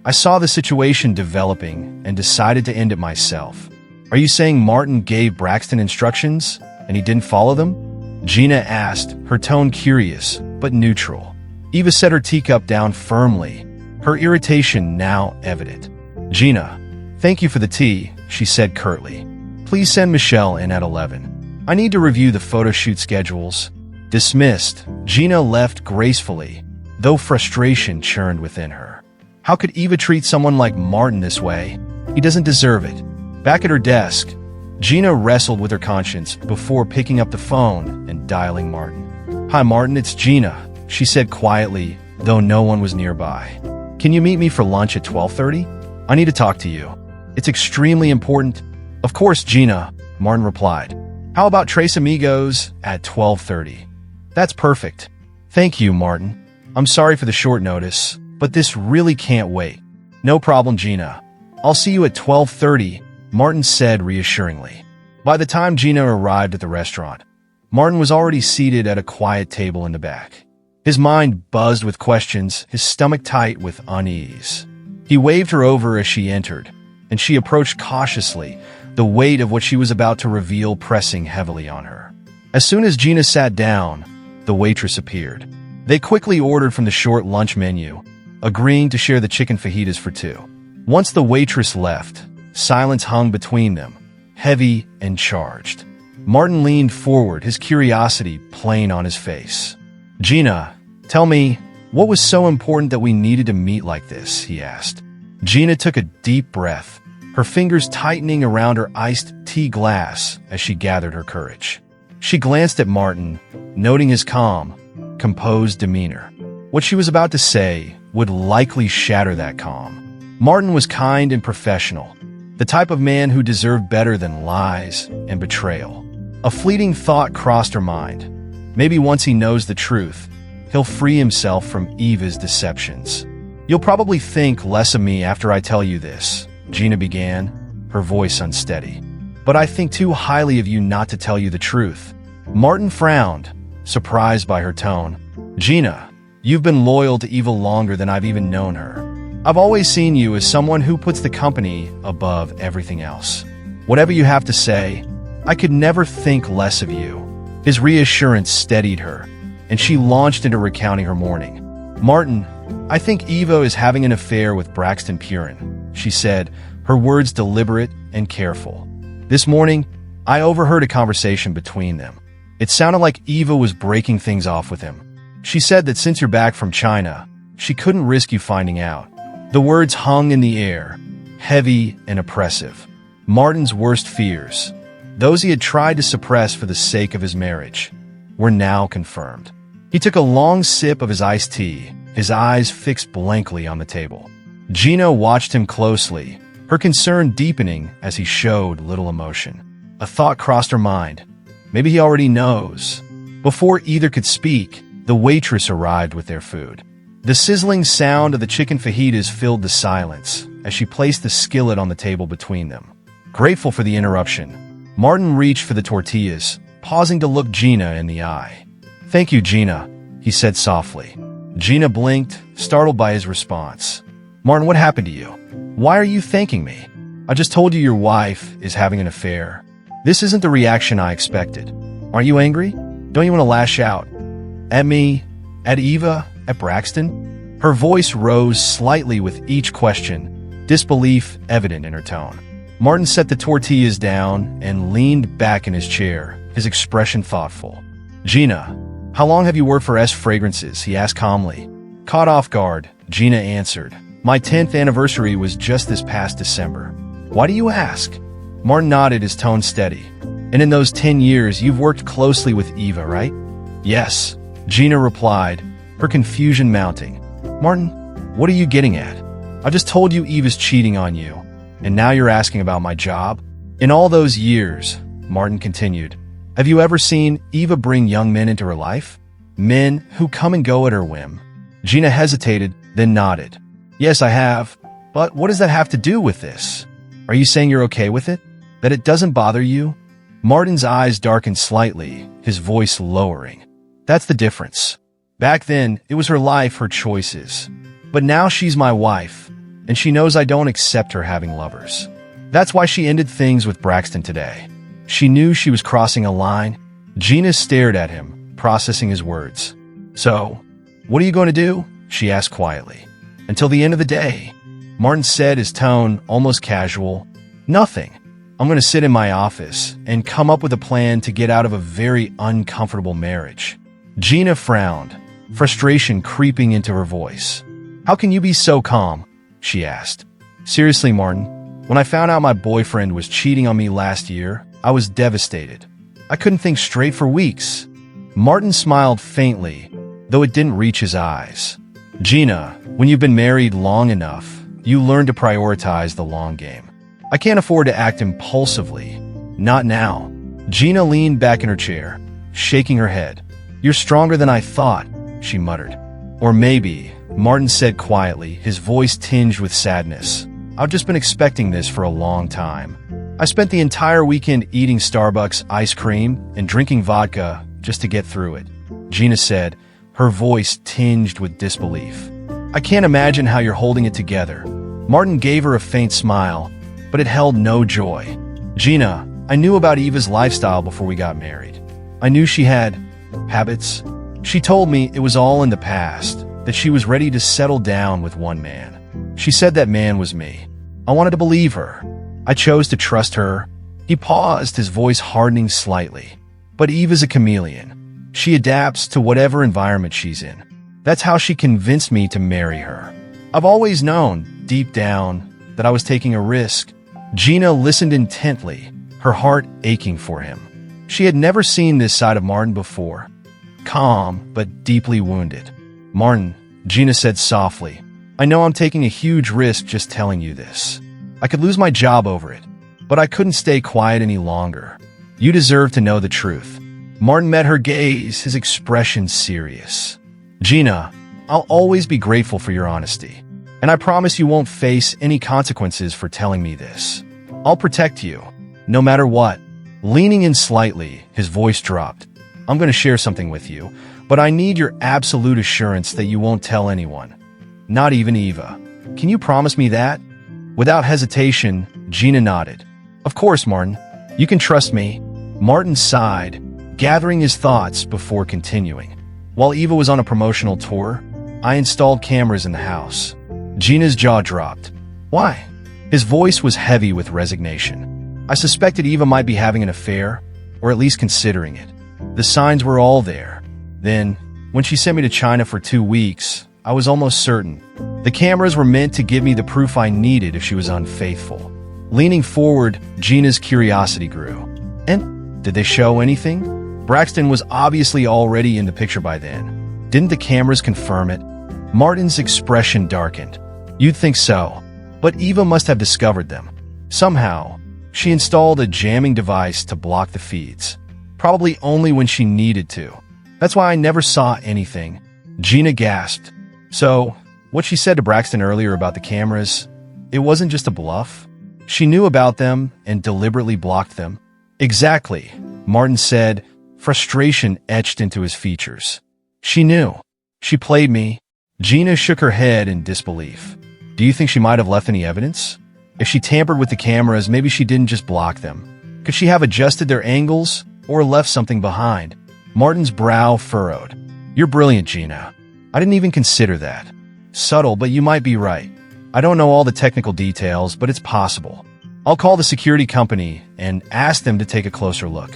I saw the situation developing and decided to end it myself." "Are you saying Martin gave Braxton instructions and he didn't follow them?" Gina asked, her tone curious, but neutral. Eva set her teacup down firmly, her irritation now evident. Gina, thank you for the tea, she said curtly. Please send Michelle in at 11. I need to review the photo shoot schedules. Dismissed, Gina left gracefully, though frustration churned within her. How could Eva treat someone like Martin this way? He doesn't deserve it. Back at her desk, Gina wrestled with her conscience before picking up the phone and dialing Martin. Hi Martin, it's Gina, she said quietly, though no one was nearby. Can you meet me for lunch at 12:30? I need to talk to you. It's extremely important. Of course, Gina, Martin replied. How about Tres Amigos at 12:30? That's perfect. Thank you, Martin. I'm sorry for the short notice, but this really can't wait. No problem, Gina. I'll see you at 12:30, Martin said reassuringly. By the time Gina arrived at the restaurant, Martin was already seated at a quiet table in the back. His mind buzzed with questions, his stomach tight with unease. He waved her over as she entered, and she approached cautiously, the weight of what she was about to reveal pressing heavily on her. As soon as Gina sat down, the waitress appeared. They quickly ordered from the short lunch menu, agreeing to share the chicken fajitas for two. Once the waitress left, silence hung between them, heavy and charged. Martin leaned forward, his curiosity plain on his face. Gina, tell me, what was so important that we needed to meet like this? He asked. Gina took a deep breath, her fingers tightening around her iced tea glass as she gathered her courage. She glanced at Martin, noting his calm, composed demeanor. What she was about to say would likely shatter that calm. Martin was kind and professional, the type of man who deserved better than lies and betrayal. A fleeting thought crossed her mind. Maybe once he knows the truth, he'll free himself from Eva's deceptions. You'll probably think less of me after I tell you this, Gina began, her voice unsteady. But I think too highly of you not to tell you the truth. Martin frowned, surprised by her tone. Gina, you've been loyal to Eva longer than I've even known her. I've always seen you as someone who puts the company above everything else. Whatever you have to say, I could never think less of you. His reassurance steadied her, and she launched into recounting her morning. Martin, I think Eva is having an affair with Braxton Purin, she said, her words deliberate and careful. This morning, I overheard a conversation between them. It sounded like Eva was breaking things off with him. She said that since you're back from China, she couldn't risk you finding out. The words hung in the air, heavy and oppressive. Martin's worst fears, those he had tried to suppress for the sake of his marriage, were now confirmed. He took a long sip of his iced tea, his eyes fixed blankly on the table. Gina watched him closely, her concern deepening as he showed little emotion. A thought crossed her mind. Maybe he already knows. Before either could speak, the waitress arrived with their food. The sizzling sound of the chicken fajitas filled the silence as she placed the skillet on the table between them. Grateful for the interruption, Martin reached for the tortillas, pausing to look Gina in the eye. Thank you, Gina, he said softly. Gina blinked, startled by his response. Martin, what happened to you? Why are you thanking me? I just told you your wife is having an affair. This isn't the reaction I expected. Aren't you angry? Don't you want to lash out? At me? At Eva? At Braxton? Her voice rose slightly with each question, disbelief evident in her tone. Martin set the tortillas down and leaned back in his chair, his expression thoughtful. Gina, how long have you worked for S Fragrances? He asked calmly. Caught off guard, Gina answered. My 10th anniversary was just this past December. Why do you ask? Martin nodded, his tone steady. And in those 10 years, you've worked closely with Eva, right? Yes, Gina replied, her confusion mounting. Martin, what are you getting at? I just told you Eva's cheating on you, and now you're asking about my job? In all those years, Martin continued, have you ever seen Eva bring young men into her life? Men who come and go at her whim. Gina hesitated, then nodded. Yes, I have. But what does that have to do with this? Are you saying you're okay with it? That it doesn't bother you? Martin's eyes darkened slightly, his voice lowering. That's the difference. Back then, it was her life, her choices. But now she's my wife, and she knows I don't accept her having lovers. That's why she ended things with Braxton today. She knew she was crossing a line. Gina stared at him, processing his words. So, what are you going to do? She asked quietly. Until the end of the day, Martin said, his tone almost casual. Nothing. I'm going to sit in my office and come up with a plan to get out of a very uncomfortable marriage. Gina frowned, frustration creeping into her voice. How can you be so calm? She asked. Seriously, Martin, when I found out my boyfriend was cheating on me last year, I was devastated. I couldn't think straight for weeks. Martin smiled faintly, though it didn't reach his eyes. Gina, when you've been married long enough, you learn to prioritize the long game. I can't afford to act impulsively. Not now. Gina leaned back in her chair, shaking her head. You're stronger than I thought, she muttered. Or maybe, Martin said quietly, his voice tinged with sadness. I've just been expecting this for a long time. I spent the entire weekend eating Starbucks ice cream and drinking vodka just to get through it, Gina said, her voice tinged with disbelief. I can't imagine how you're holding it together. Martin gave her a faint smile, but it held no joy. Gina, I knew about Eva's lifestyle before we got married. I knew she had habits. She told me it was all in the past, that she was ready to settle down with one man. She said that man was me. I wanted to believe her. I chose to trust her. He paused, his voice hardening slightly. But Eva's a chameleon. She adapts to whatever environment she's in. That's how she convinced me to marry her. I've always known, deep down, that I was taking a risk. Gina listened intently, her heart aching for him. She had never seen this side of Martin before. Calm, but deeply wounded. Martin, Gina said softly, I know I'm taking a huge risk just telling you this. I could lose my job over it, but I couldn't stay quiet any longer. You deserve to know the truth. Martin met her gaze, his expression serious. Gina, I'll always be grateful for your honesty, and I promise you won't face any consequences for telling me this. I'll protect you, no matter what. Leaning in slightly, his voice dropped. I'm going to share something with you, but I need your absolute assurance that you won't tell anyone. Not even Eva. Can you promise me that? Without hesitation, Gina nodded. Of course, Martin. You can trust me. Martin sighed, gathering his thoughts before continuing. While Eva was on a promotional tour, I installed cameras in the house. Gina's jaw dropped. Why? His voice was heavy with resignation. I suspected Eva might be having an affair, or at least considering it. The signs were all there. Then, when she sent me to China for 2 weeks, I was almost certain. The cameras were meant to give me the proof I needed if she was unfaithful. Leaning forward, Gina's curiosity grew. And did they show anything? Braxton was obviously already in the picture by then. Didn't the cameras confirm it? Martin's expression darkened. You'd think so, but Eva must have discovered them. Somehow, she installed a jamming device to block the feeds. Probably only when she needed to. That's why I never saw anything. Gina gasped. So, what she said to Braxton earlier about the cameras, it wasn't just a bluff? She knew about them and deliberately blocked them. Exactly, Martin said, frustration etched into his features. She knew. She played me. Gina shook her head in disbelief. Do you think she might have left any evidence? If she tampered with the cameras, maybe she didn't just block them. Could she have adjusted their angles or left something behind? Martin's brow furrowed. You're brilliant, Gina. I didn't even consider that. Subtle, but you might be right. I don't know all the technical details, but it's possible. I'll call the security company and ask them to take a closer look.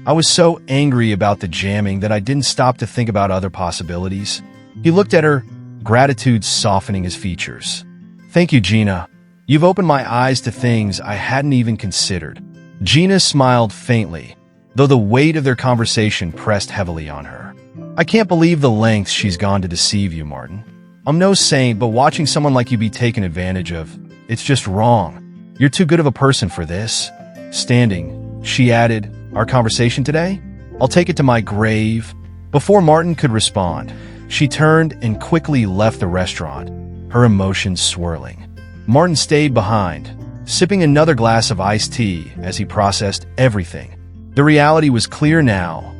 I was so angry about the jamming that I didn't stop to think about other possibilities. He looked at her, gratitude softening his features. Thank you, Gina. You've opened my eyes to things I hadn't even considered. Gina smiled faintly, though the weight of their conversation pressed heavily on her. I can't believe the lengths she's gone to deceive you, Martin. I'm no saint, but watching someone like you be taken advantage of, it's just wrong. You're too good of a person for this. Standing, she added, our conversation today? I'll take it to my grave. Before Martin could respond, she turned and quickly left the restaurant, her emotions swirling. Martin stayed behind, sipping another glass of iced tea as he processed everything. The reality was clear now.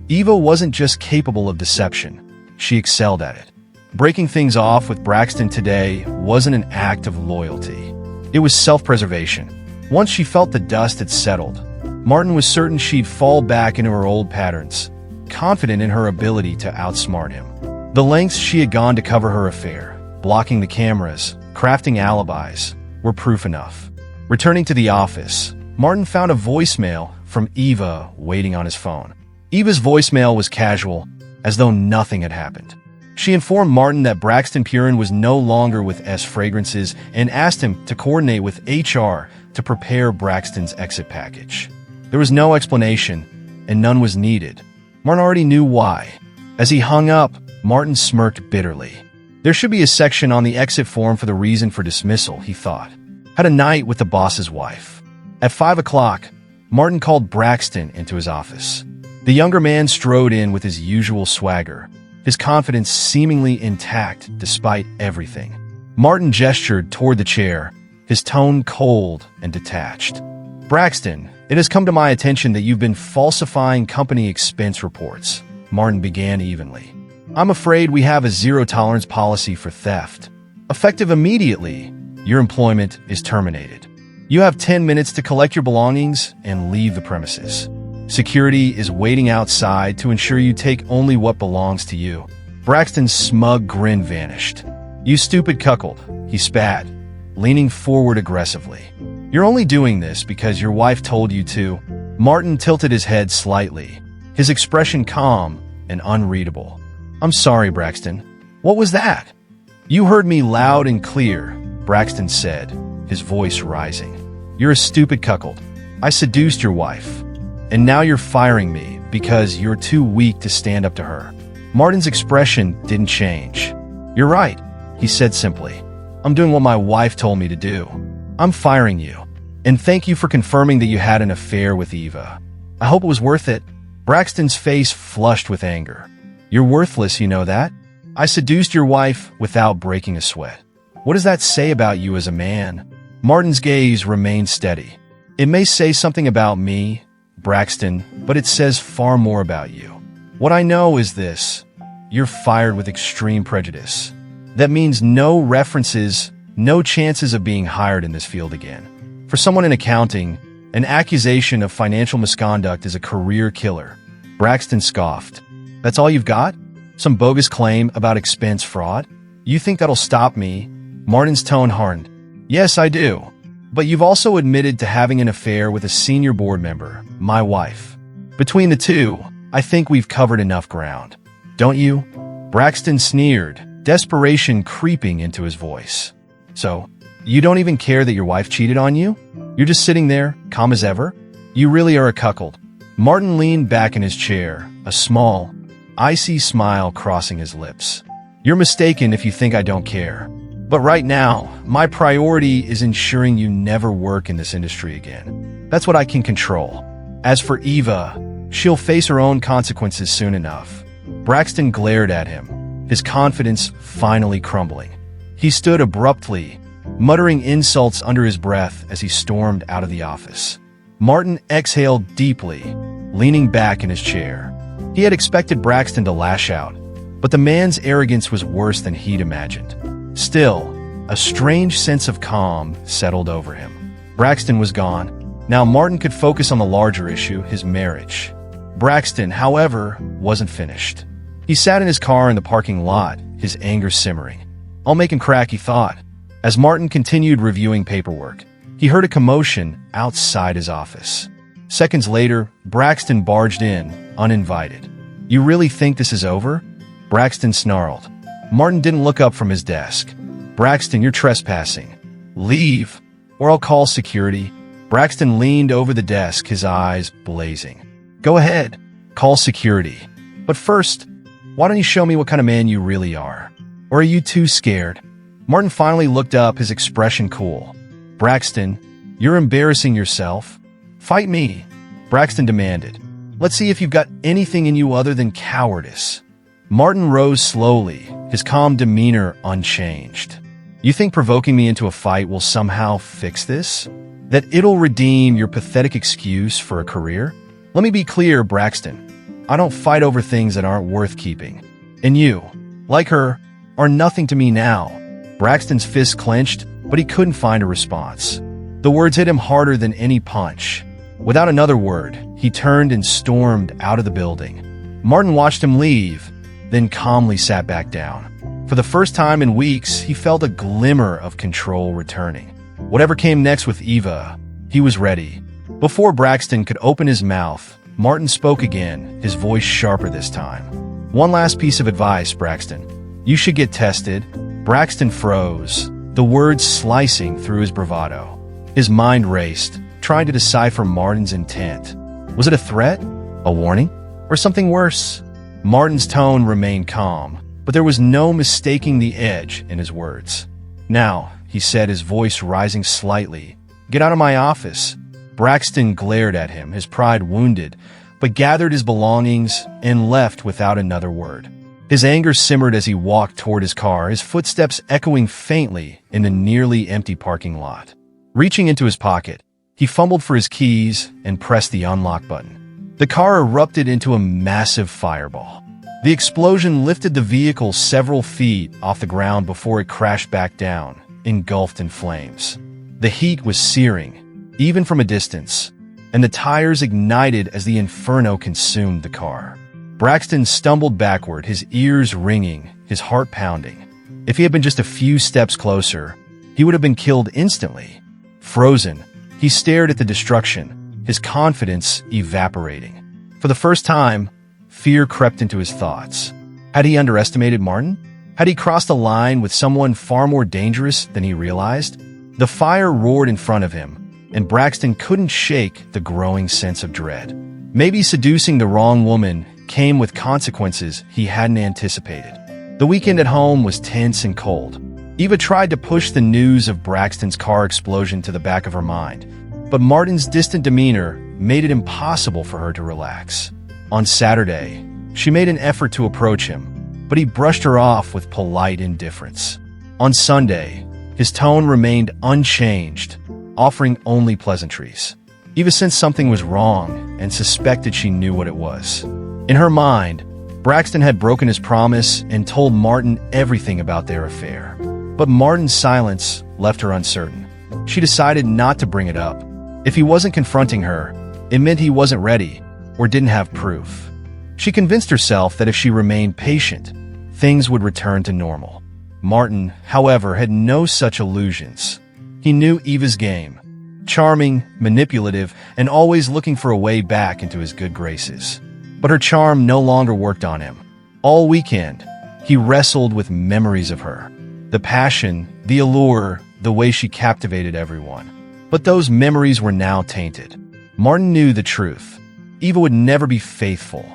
Eva wasn't just capable of deception, she excelled at it. Breaking things off with Braxton today wasn't an act of loyalty. It was self-preservation. Once she felt the dust had settled, Martin was certain she'd fall back into her old patterns, confident in her ability to outsmart him. The lengths she had gone to cover her affair, blocking the cameras, crafting alibis, were proof enough. Returning to the office, Martin found a voicemail from Eva waiting on his phone. Eva's voicemail was casual, as though nothing had happened. She informed Martin that Braxton Purin was no longer with S Fragrances and asked him to coordinate with HR to prepare Braxton's exit package. There was no explanation, and none was needed. Martin already knew why. As he hung up, Martin smirked bitterly. There should be a section on the exit form for the reason for dismissal, he thought. Had a night with the boss's wife. At 5 o'clock, Martin called Braxton into his office. The younger man strode in with his usual swagger, his confidence seemingly intact despite everything. Martin gestured toward the chair, his tone cold and detached. "Braxton, it has come to my attention that you've been falsifying company expense reports," Martin began evenly. "I'm afraid we have a zero-tolerance policy for theft. Effective immediately, your employment is terminated. You have 10 minutes to collect your belongings and leave the premises. Security is waiting outside to ensure you take only what belongs to you." Braxton's smug grin vanished. "You stupid cuckold," he spat, leaning forward aggressively. "You're only doing this because your wife told you to." Martin tilted his head slightly, his expression calm and unreadable. "I'm sorry, Braxton. What was that?" "You heard me loud and clear," Braxton said, his voice rising. "You're a stupid cuckold. I seduced your wife. And now you're firing me because you're too weak to stand up to her." Martin's expression didn't change. "You're right," he said simply. "I'm doing what my wife told me to do. I'm firing you. And thank you for confirming that you had an affair with Eva. I hope it was worth it." Braxton's face flushed with anger. "You're worthless, you know that? I seduced your wife without breaking a sweat. What does that say about you as a man?" Martin's gaze remained steady. "It may say something about me, Braxton, but it says far more about you. What I know is this: you're fired with extreme prejudice. That means no references, no chances of being hired in this field again. For someone in accounting, an accusation of financial misconduct is a career killer." Braxton scoffed. "That's all you've got? Some bogus claim about expense fraud? You think that'll stop me?" Martin's tone hardened. "Yes, I do. But you've also admitted to having an affair with a senior board member, my wife. Between the two, I think we've covered enough ground. Don't you?" Braxton sneered, desperation creeping into his voice. "So, you don't even care that your wife cheated on you? You're just sitting there, calm as ever? You really are a cuckold." Martin leaned back in his chair, a small, icy smile crossing his lips. "You're mistaken if you think I don't care. But right now, my priority is ensuring you never work in this industry again. That's what I can control. As for Eva, she'll face her own consequences soon enough." Braxton glared at him, his confidence finally crumbling. He stood abruptly, muttering insults under his breath as he stormed out of the office. Martin exhaled deeply, leaning back in his chair. He had expected Braxton to lash out, but the man's arrogance was worse than he'd imagined. Still, a strange sense of calm settled over him. Braxton was gone. Now Martin could focus on the larger issue, his marriage. Braxton, however, wasn't finished. He sat in his car in the parking lot, his anger simmering. "I'll make him crack," he thought. As Martin continued reviewing paperwork, he heard a commotion outside his office. Seconds later, Braxton barged in, uninvited. "You really think this is over?" Braxton snarled. Martin didn't look up from his desk. "Braxton, you're trespassing. Leave, or I'll call security." Braxton leaned over the desk, his eyes blazing. "Go ahead, call security. But first, why don't you show me what kind of man you really are? Or are you too scared?" Martin finally looked up, his expression cool. "Braxton, you're embarrassing yourself. Fight me," Braxton demanded. "Let's see if you've got anything in you other than cowardice." Martin rose slowly, his calm demeanor unchanged. "You think provoking me into a fight will somehow fix this? That it'll redeem your pathetic excuse for a career? Let me be clear, Braxton. I don't fight over things that aren't worth keeping. And you, like her, are nothing to me now." Braxton's fists clenched, but he couldn't find a response. The words hit him harder than any punch. Without another word, he turned and stormed out of the building. Martin watched him leave, then calmly sat back down. For the first time in weeks, he felt a glimmer of control returning. Whatever came next with Eva, he was ready. Before Braxton could open his mouth, Martin spoke again, his voice sharper this time. "One last piece of advice, Braxton. You should get tested." Braxton froze, the words slicing through his bravado. His mind raced, trying to decipher Martin's intent. Was it a threat? A warning? Or something worse? Martin's tone remained calm, but there was no mistaking the edge in his words. "Now," he said, his voice rising slightly, "get out of my office." Braxton glared at him, his pride wounded, but gathered his belongings and left without another word. His anger simmered as he walked toward his car, his footsteps echoing faintly in the nearly empty parking lot. Reaching into his pocket, he fumbled for his keys and pressed the unlock button. The car erupted into a massive fireball. The explosion lifted the vehicle several feet off the ground before it crashed back down, engulfed in flames. The heat was searing, even from a distance, and the tires ignited as the inferno consumed the car. Braxton stumbled backward, his ears ringing, his heart pounding. If he had been just a few steps closer, he would have been killed instantly. Frozen, he stared at the destruction, his confidence evaporating. For the first time, fear crept into his thoughts. Had he underestimated Martin? Had he crossed a line with someone far more dangerous than he realized? The fire roared in front of him, and Braxton couldn't shake the growing sense of dread. Maybe seducing the wrong woman came with consequences he hadn't anticipated. The weekend at home was tense and cold. Eva tried to push the news of Braxton's car explosion to the back of her mind, but Martin's distant demeanor made it impossible for her to relax. On Saturday, she made an effort to approach him, but he brushed her off with polite indifference. On Sunday, his tone remained unchanged, offering only pleasantries. Eva sensed something was wrong and suspected she knew what it was. In her mind, Braxton had broken his promise and told Martin everything about their affair. But Martin's silence left her uncertain. She decided not to bring it up. If he wasn't confronting her, it meant he wasn't ready or didn't have proof. She convinced herself that if she remained patient, things would return to normal. Martin, however, had no such illusions. He knew Eva's game. Charming, manipulative, and always looking for a way back into his good graces. But her charm no longer worked on him. All weekend, he wrestled with memories of her. The passion, the allure, the way she captivated everyone. But those memories were now tainted. Martin knew the truth. Eva would never be faithful.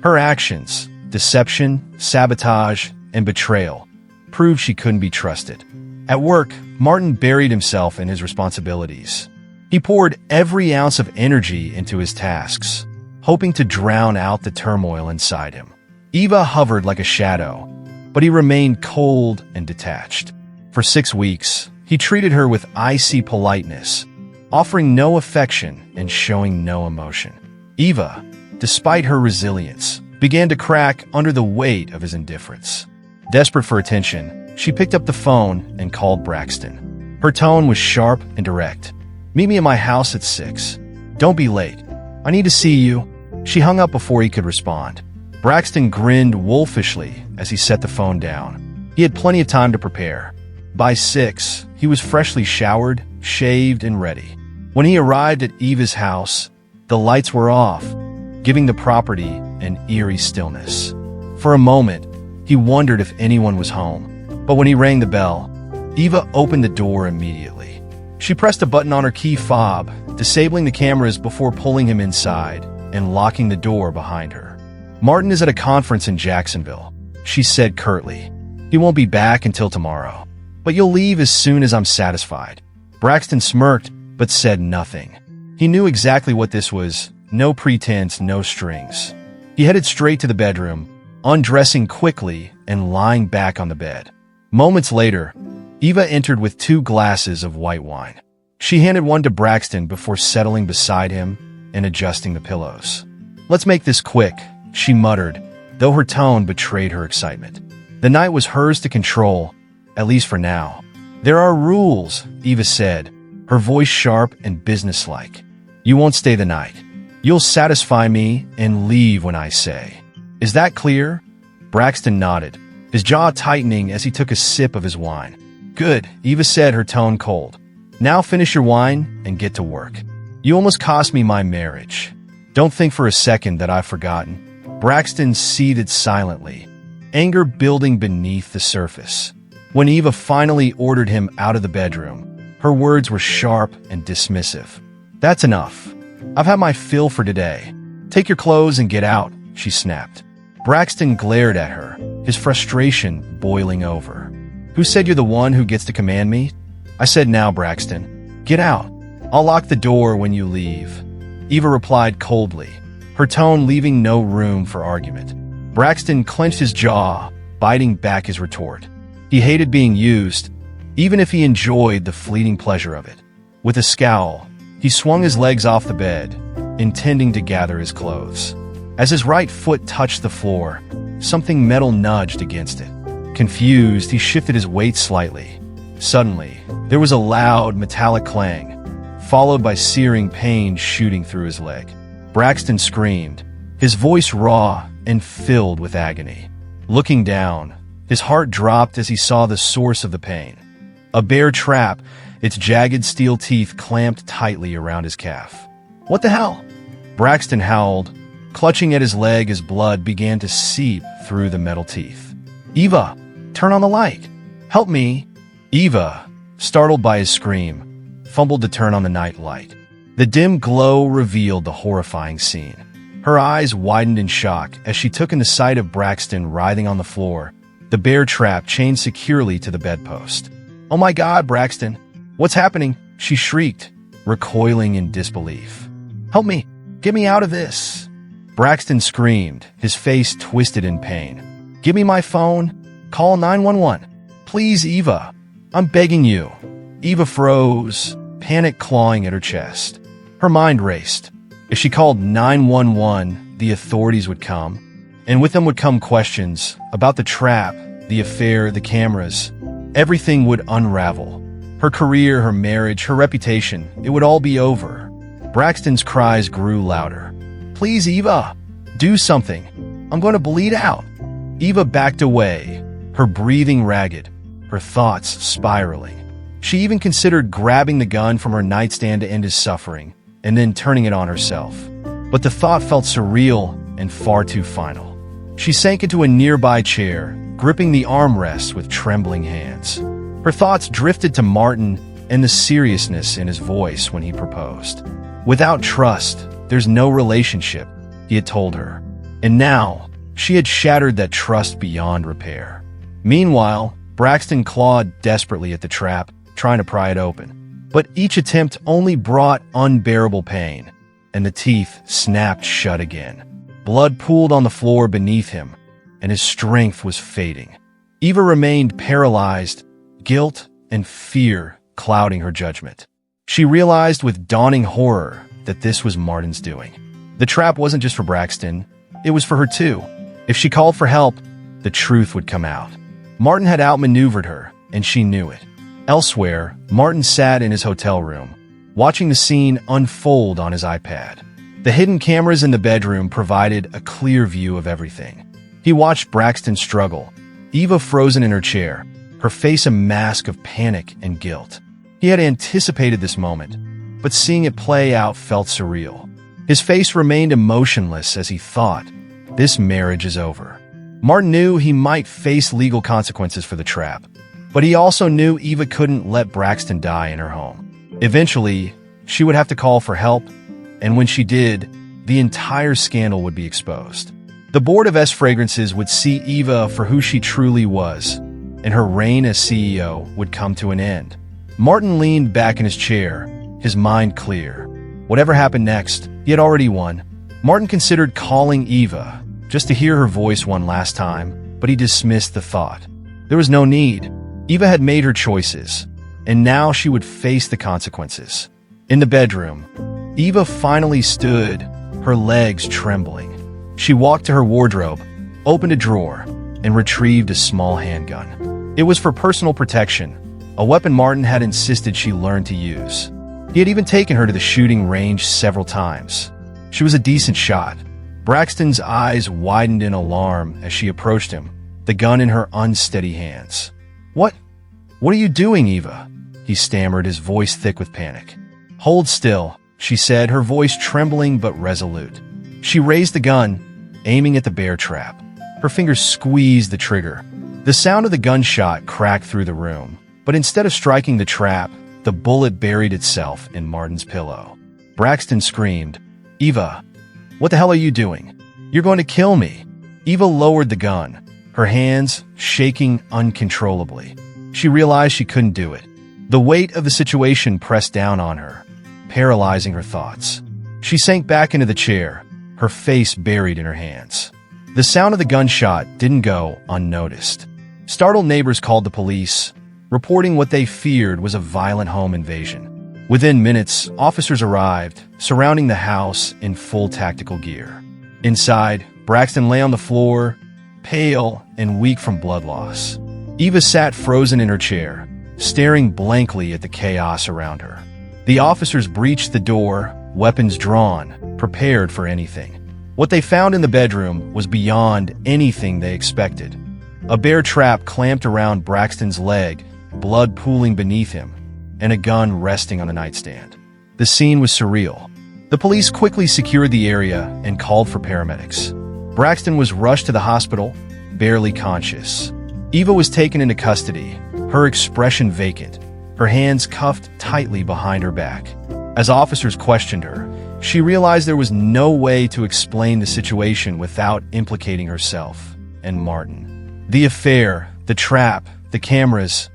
Her actions, deception, sabotage, and betrayal, proved she couldn't be trusted. At work, Martin buried himself in his responsibilities. He poured every ounce of energy into his tasks, hoping to drown out the turmoil inside him. Eva hovered like a shadow, but he remained cold and detached. For 6 weeks, he treated her with icy politeness, offering no affection and showing no emotion. Eva, despite her resilience, began to crack under the weight of his indifference. Desperate for attention, she picked up the phone and called Braxton. Her tone was sharp and direct. "Meet me at my house at 6. Don't be late. I need to see you." She hung up before he could respond. Braxton grinned wolfishly as he set the phone down. He had plenty of time to prepare. By 6, he was freshly showered, shaved, and ready. When he arrived at Eva's house, the lights were off, giving the property an eerie stillness. For a moment, he wondered if anyone was home. But when he rang the bell, Eva opened the door immediately. She pressed a button on her key fob, disabling the cameras before pulling him inside and locking the door behind her. "Martin is at a conference in Jacksonville," she said curtly. "He won't be back until tomorrow. But you'll leave as soon as I'm satisfied." Braxton smirked, but said nothing. He knew exactly what this was. No pretense, no strings. He headed straight to the bedroom, undressing quickly and lying back on the bed. Moments later, Eva entered with 2 glasses of white wine. She handed one to Braxton before settling beside him and adjusting the pillows. "Let's make this quick," she muttered, though her tone betrayed her excitement. The night was hers to control, at least for now. "There are rules," Eva said, her voice sharp and businesslike. You won't stay the night. You'll satisfy me and leave when I say. Is that clear? Braxton nodded, his jaw tightening as he took a sip of his wine. Good, Eva said, her tone cold. Now finish your wine and get to work. You almost cost me my marriage. Don't think for a second that I've forgotten. Braxton seethed silently, anger building beneath the surface. When Eva finally ordered him out of the bedroom, her words were sharp and dismissive. That's enough. I've had my fill for today. Take your clothes and get out, she snapped. Braxton glared at her, his frustration boiling over. Who said you're the one who gets to command me? I said now, Braxton. Get out. I'll lock the door when you leave. Eva replied coldly, her tone leaving no room for argument. Braxton clenched his jaw, biting back his retort. He hated being used, even if he enjoyed the fleeting pleasure of it. With a scowl, he swung his legs off the bed, intending to gather his clothes. As his right foot touched the floor, something metal nudged against it. Confused, he shifted his weight slightly. Suddenly, there was a loud, metallic clang, followed by searing pain shooting through his leg. Braxton screamed, his voice raw and filled with agony. Looking down, his heart dropped as he saw the source of the pain. A bear trap, its jagged steel teeth clamped tightly around his calf. What the hell? Braxton howled, clutching at his leg as blood began to seep through the metal teeth. Eva, turn on the light. Help me. Eva, startled by his scream, fumbled to turn on the night light. The dim glow revealed the horrifying scene. Her eyes widened in shock as she took in the sight of Braxton writhing on the floor, the bear trap chained securely to the bedpost. Oh my God, Braxton! What's happening? She shrieked, recoiling in disbelief. Help me! Get me out of this! Braxton screamed, his face twisted in pain. Give me my phone. Call 911. Please, Eva. I'm begging you. Eva froze, panic clawing at her chest. Her mind raced. If she called 911, the authorities would come, and with them would come questions about the trap, the affair, the cameras. Everything would unravel. Her career, her marriage, her reputation, it would all be over. Braxton's cries grew louder. Please, Eva, do something. I'm going to bleed out. Eva backed away, her breathing ragged, her thoughts spiraling. She even considered grabbing the gun from her nightstand to end his suffering, and then turning it on herself. But the thought felt surreal and far too final. She sank into a nearby chair, gripping the armrest with trembling hands. Her thoughts drifted to Martin and the seriousness in his voice when he proposed. Without trust, there's no relationship, he had told her. And now, she had shattered that trust beyond repair. Meanwhile, Braxton clawed desperately at the trap, trying to pry it open. But each attempt only brought unbearable pain, and the teeth snapped shut again. Blood pooled on the floor beneath him, and his strength was fading. Eva remained paralyzed, guilt and fear clouding her judgment. She realized with dawning horror that this was Martin's doing. The trap wasn't just for Braxton, it was for her too. If she called for help, the truth would come out. Martin had outmaneuvered her, and she knew it. Elsewhere, Martin sat in his hotel room, watching the scene unfold on his iPad. The hidden cameras in the bedroom provided a clear view of everything. He watched Braxton struggle, Eva frozen in her chair, her face a mask of panic and guilt. He had anticipated this moment, but seeing it play out felt surreal. His face remained emotionless as he thought, this marriage is over. Martin knew he might face legal consequences for the trap, but he also knew Eva couldn't let Braxton die in her home. Eventually, she would have to call for help, and when she did, the entire scandal would be exposed. The board of S Fragrances would see Eva for who she truly was, and her reign as CEO would come to an end. Martin leaned back in his chair, his mind clear. Whatever happened next, he had already won. Martin considered calling Eva, just to hear her voice one last time, but he dismissed the thought. There was no need. Eva had made her choices, and now she would face the consequences. In the bedroom, Eva finally stood, her legs trembling. She walked to her wardrobe, opened a drawer, and retrieved a small handgun. It was for personal protection, a weapon Martin had insisted she learn to use. He had even taken her to the shooting range several times. She was a decent shot. Braxton's eyes widened in alarm as she approached him, the gun in her unsteady hands. What are you doing, Eva?" he stammered, his voice thick with panic. "Hold still," she said, her voice trembling but resolute. She raised the gun, aiming at the bear trap. Her fingers squeezed the trigger. The sound of the gunshot cracked through the room, but instead of striking the trap, the bullet buried itself in Martin's pillow. Braxton screamed, "Eva, what the hell are you doing? You're going to kill me." Eva lowered the gun, her hands shaking uncontrollably. She realized she couldn't do it. The weight of the situation pressed down on her, paralyzing her thoughts. She sank back into the chair, her face buried in her hands. The sound of the gunshot didn't go unnoticed. Startled neighbors called the police, reporting what they feared was a violent home invasion. Within minutes, officers arrived, surrounding the house in full tactical gear. Inside, Braxton lay on the floor, pale and weak from blood loss. Eva sat frozen in her chair, staring blankly at the chaos around her. The officers breached the door, weapons drawn, prepared for anything. What they found in the bedroom was beyond anything they expected. A bear trap clamped around Braxton's leg, blood pooling beneath him, and a gun resting on the nightstand. The scene was surreal. The police quickly secured the area and called for paramedics. Braxton was rushed to the hospital, barely conscious. Eva was taken into custody, her expression vacant, her hands cuffed tightly behind her back. As officers questioned her, she realized there was no way to explain the situation without implicating herself and Martin. The affair, the trap, the cameras,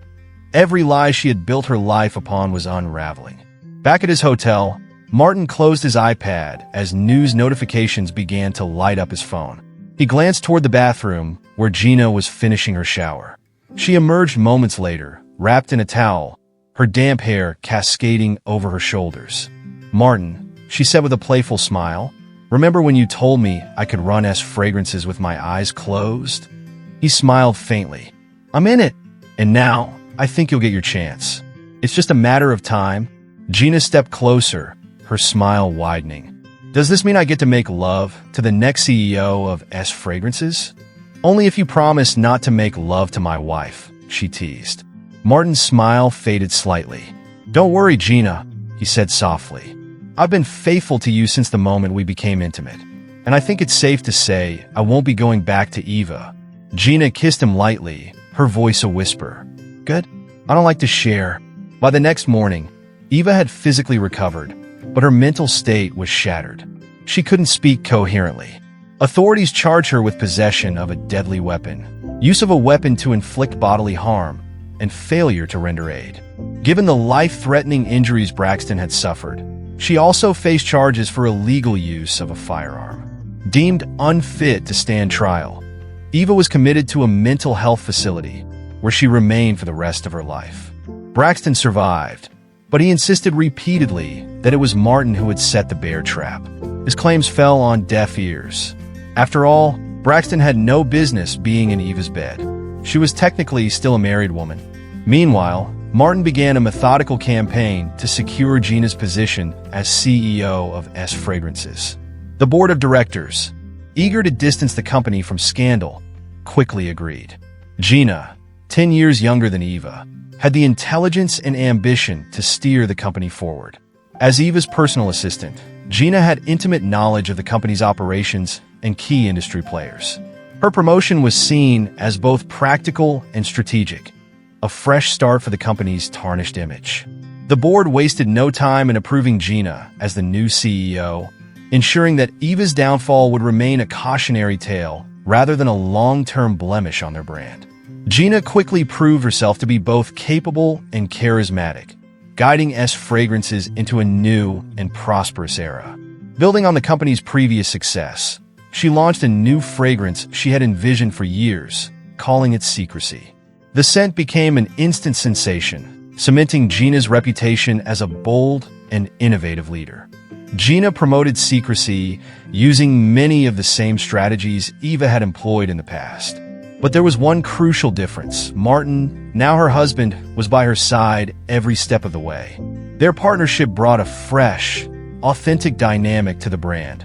every lie she had built her life upon was unraveling. Back at his hotel, Martin closed his iPad as news notifications began to light up his phone. He glanced toward the bathroom, where Gina was finishing her shower. She emerged moments later, wrapped in a towel, her damp hair cascading over her shoulders. "Martin," she said with a playful smile, "remember when you told me I could run fragrances with my eyes closed?" He smiled faintly. "I'm in it. And now, I think you'll get your chance. It's just a matter of time." Gina stepped closer, her smile widening. "Does this mean I get to make love to the next CEO of Fragrances?" "Only if you promise not to make love to my wife," she teased. Martin's smile faded slightly. "Don't worry, Gina," he said softly. "I've been faithful to you since the moment we became intimate, and I think it's safe to say I won't be going back to Eva." Gina kissed him lightly, her voice a whisper. "Good. I don't like to share." By the next morning, Eva had physically recovered, but her mental state was shattered. She couldn't speak coherently. Authorities charged her with possession of a deadly weapon, use of a weapon to inflict bodily harm, and failure to render aid. Given the life-threatening injuries Braxton had suffered, she also faced charges for illegal use of a firearm. Deemed unfit to stand trial, Eva was committed to a mental health facility, where she remained for the rest of her life. Braxton survived, but he insisted repeatedly that it was Martin who had set the bear trap. His claims fell on deaf ears. After all, Braxton had no business being in Eva's bed. She was technically still a married woman. Meanwhile, Martin began a methodical campaign to secure Gina's position as CEO of Fragrances. The board of directors, eager to distance the company from scandal, quickly agreed. Gina, 10 years younger than Eva, had the intelligence and ambition to steer the company forward. As Eva's personal assistant, Gina had intimate knowledge of the company's operations and key industry players. Her promotion was seen as both practical and strategic, a fresh start for the company's tarnished image. The board wasted no time in approving Gina as the new CEO, ensuring that Eva's downfall would remain a cautionary tale rather than a long-term blemish on their brand. Gina quickly proved herself to be both capable and charismatic, guiding Fragrances into a new and prosperous era. Building on the company's previous success, she launched a new fragrance she had envisioned for years, calling it Secrecy. The scent became an instant sensation, cementing Gina's reputation as a bold and innovative leader. Gina promoted Secrecy using many of the same strategies Eva had employed in the past. But there was one crucial difference. Martin, now her husband, was by her side every step of the way. Their partnership brought a fresh, authentic dynamic to the brand,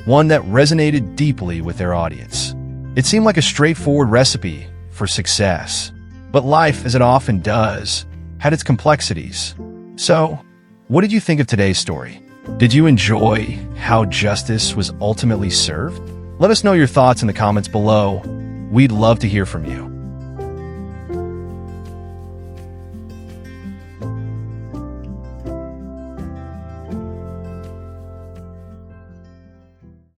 one that resonated deeply with their audience. It seemed like a straightforward recipe for success, but life, as it often does, had its complexities. So, what did you think of today's story? Did you enjoy how justice was ultimately served? Let us know your thoughts in the comments below. We'd love to hear from you.